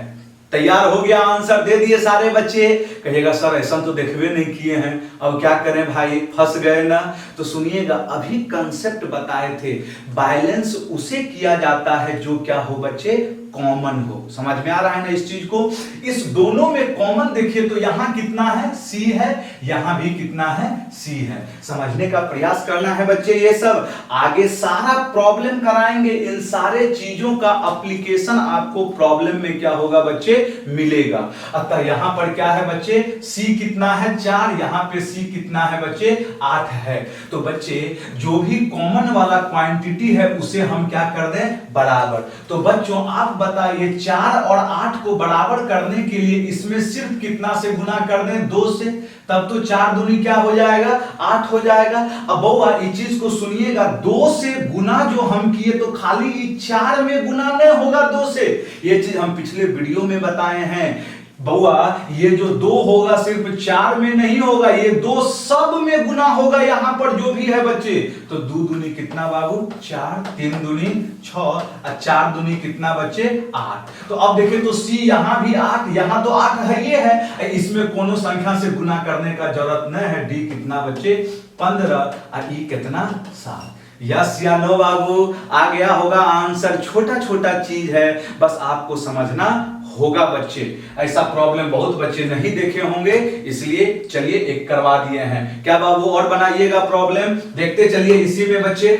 तैयार हो गया, आंसर दे दिए सारे बच्चे। कहिएगा सर ऐसा तो देखबे नहीं किए हैं, अब क्या करें भाई, फंस गए ना। तो सुनिएगा, अभी कंसेप्ट बताए थे, बैलेंस उसे किया जाता है जो क्या हो बच्चे, कॉमन हो। समझ में आ रहा है ना इस चीज को। इस दोनों में कॉमन देखिए तो यहां कितना है, सी है, यहां भी कितना है, सी है। समझने का प्रयास करना है बच्चे। ये सब आगे सारा प्रॉब्लम कराएंगे, इन सारे चीजों का एप्लीकेशन आपको प्रॉब्लम में क्या होगा बच्चे, मिलेगा। अतः यहां पर क्या है बच्चे, सी कितना है 4, यहां पे सी कितना है बच्चे 8 है। तो बच्चे जो भी कॉमन वाला क्वांटिटी है उसे हम क्या कर दें, बराबर। तो बच्चों आप बताइए 4 और 8 को बराबर करने के लिए इसमें सिर्फ कितना से गुना कर दें, 2 से, तब तो 4 दूनी क्या हो जाएगा, 8 हो जाएगा। अब बउआ इस चीज को सुनिएगा, 2 से गुना जो हम किए तो खाली 4 में गुना नहीं होगा 2 से। ये चीज हम पिछले वीडियो में बताए हैं बउआ, ये जो 2 होगा सिर्फ 4 में नहीं होगा, ये 2 सब में गुना होगा यहां पर जो भी है बच्चे। तो 2 दूनी कितना बाबू 4, 3 दूनी 6 और 4 दूनी कितना बच्चे 8। तो अब देखें तो सी यहां भी 8, यहां तो 8 है, ये है, इसमें कोनो संख्या से गुना करने का जरूरत नहीं है। डी कितना बच्चे 15 और ई कितना 7। यस या नो बाबू, आ गया होगा आंसर। छोटा छोटा चीज है, बस आपको समझना होगा बच्चे। ऐसा प्रॉब्लम बहुत बच्चे नहीं देखे होंगे, इसलिए चलिए एक करवा दिए हैं। क्या बाबू और बनाइएगा प्रॉब्लम, देखते चलिए। इसी में बच्चे,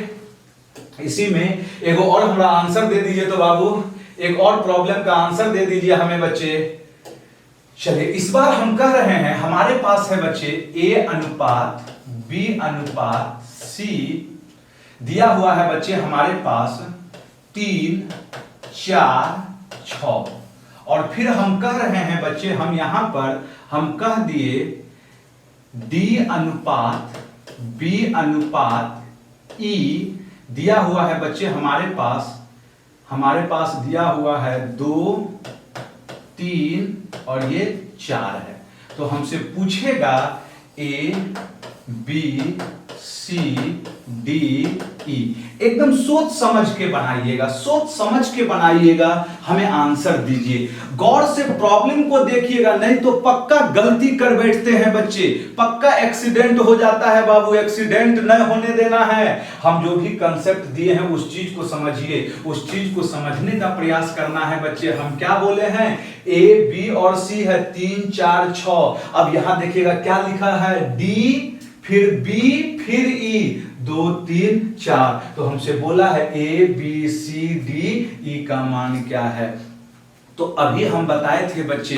इसी में एक और हमारा आंसर दे दीजिए। तो बाबू एक और प्रॉब्लम का आंसर दे दीजिए हमें बच्चे। चलिए इस बार हम कह रहे हैं, हमारे पास है बच्चे ए अनुपात बी अनुपात सी दिया हुआ है बच्चे हमारे पास 3 4 6, और फिर हम कह रहे हैं बच्चे, हम यहां पर हम कह दिए डी अनुपात बी अनुपात ई दिया हुआ है बच्चे हमारे पास दिया हुआ है 2 3 और ये 4 है। तो हमसे पूछेगा A B C D E. एकदम सोच समझ के बनाइएगा, सोच समझ के बनाइएगा, हमें आंसर दीजिए। गौर से प्रॉब्लम को देखिएगा, नहीं तो पक्का गलती कर बैठते हैं बच्चे, पक्का एक्सीडेंट हो जाता है बाबू। एक्सीडेंट न होने देना है। हम जो भी कंसेप्ट दिए हैं उस चीज को समझिए, उस चीज को समझने का प्रयास करना है बच्चे। हम क्या बोले हैं, ए बी और सी है 3 4 6। अब यहां देखिएगा क्या लिखा है, डी फिर बी फिर ई 2 3 4। तो हमसे बोला है A B C D E का मान क्या है। तो अभी हम बताए थे बच्चे,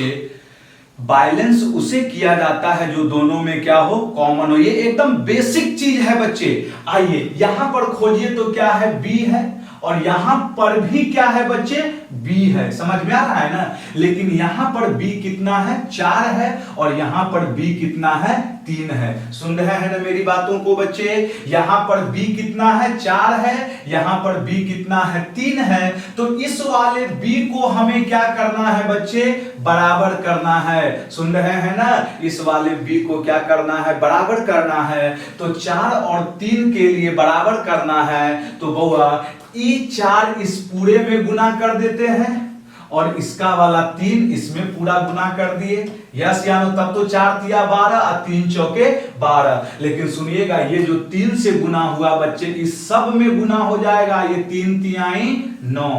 बैलेंस उसे किया जाता है जो दोनों में क्या हो, कॉमन हो। ये एकदम बेसिक चीज है बच्चे। आइए यहां पर खोजिए तो क्या है, बी है, और यहां पर भी क्या है बच्चे, बी है। समझ में आ रहा है ना। लेकिन यहां पर बी कितना है 4 है, और यहां पर बी कितना है 3 है। सुन रहे हैं ना मेरी बातों को बच्चे। यहां पर बी कितना है 4 है, यहां पर बी कितना है 3 है। तो इस वाले बी को हमें क्या करना है बच्चे, बराबर करना है। सुन रहे हैं ना, इस वाले बी को क्या करना है, बराबर करना है। तो 4 और 3 के लिए बराबर करना है। तो बउआ ई 4 इस पूरे में गुना कर देते हैं, और इसका वाला 3 इसमें पूरा गुना कर दिए। यस या नो, तब तो 4 तिया 12 और 3 चौके 12। लेकिन सुनिएगा, ये जो 3 से गुना हुआ बच्चे इस सब में गुना हो जाएगा। ये 3 तिहाई 9,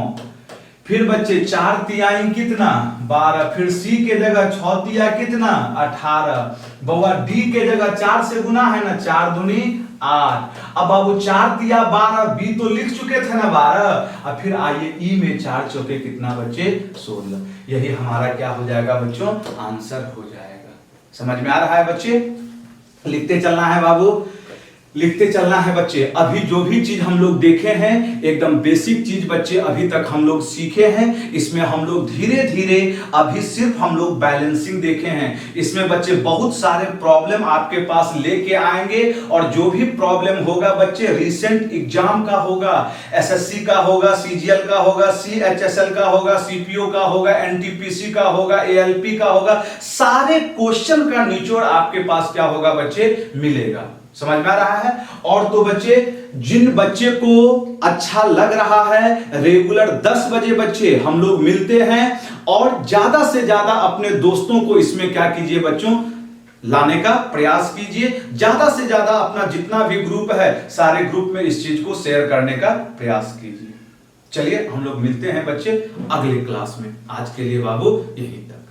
फिर बच्चे 4 तिहाई कितना 12, फिर सी के जगह 6 तिया कितना 18। बउआ डी के जगह 4 से गुना है ना, 4 दूनी 8। अब बाबू 4 तिया 12, बी तो लिख चुके थे ना 12। अब फिर आइए ई में 4 चौके कितना बच्चे 16। यही हमारा क्या हो जाएगा बच्चों, आंसर हो जाएगा। समझ में आ रहा है बच्चे, लिखते चलना है बाबू। लिखते चलना है बच्चे। अभी जो भी चीज हम लोग देखे हैं एकदम बेसिक चीज बच्चे अभी तक हम लोग सीखे हैं। इसमें हम लोग धीरे धीरे अभी सिर्फ हम लोग बैलेंसिंग देखे हैं। इसमें बच्चे बहुत सारे प्रॉब्लम आपके पास लेके आएंगे और जो भी प्रॉब्लम होगा बच्चे रिसेंट एग्जाम का होगा, एसएससी का होगा, सीजीएल का होगा, सीएचएसएल का होगा, सीपीओ का होगा, एनटीपीसी का होगा, एएलपी का होगा, सारे क्वेश्चन का निचोड़ आपके पास क्या होगा बच्चे मिलेगा। समझ में आ रहा है। और तो बच्चे जिन बच्चे को अच्छा लग रहा है रेगुलर 10 बजे बच्चे हम लोग मिलते हैं और ज्यादा से ज्यादा अपने दोस्तों को इसमें क्या कीजिए बच्चों लाने का प्रयास कीजिए। ज्यादा से ज्यादा अपना जितना भी ग्रुप है सारे ग्रुप में इस चीज को शेयर करने का प्रयास कीजिए। चलिए हम लोग मिलते हैं बच्चे अगले क्लास में। आज के लिए बाबू यहीं तक।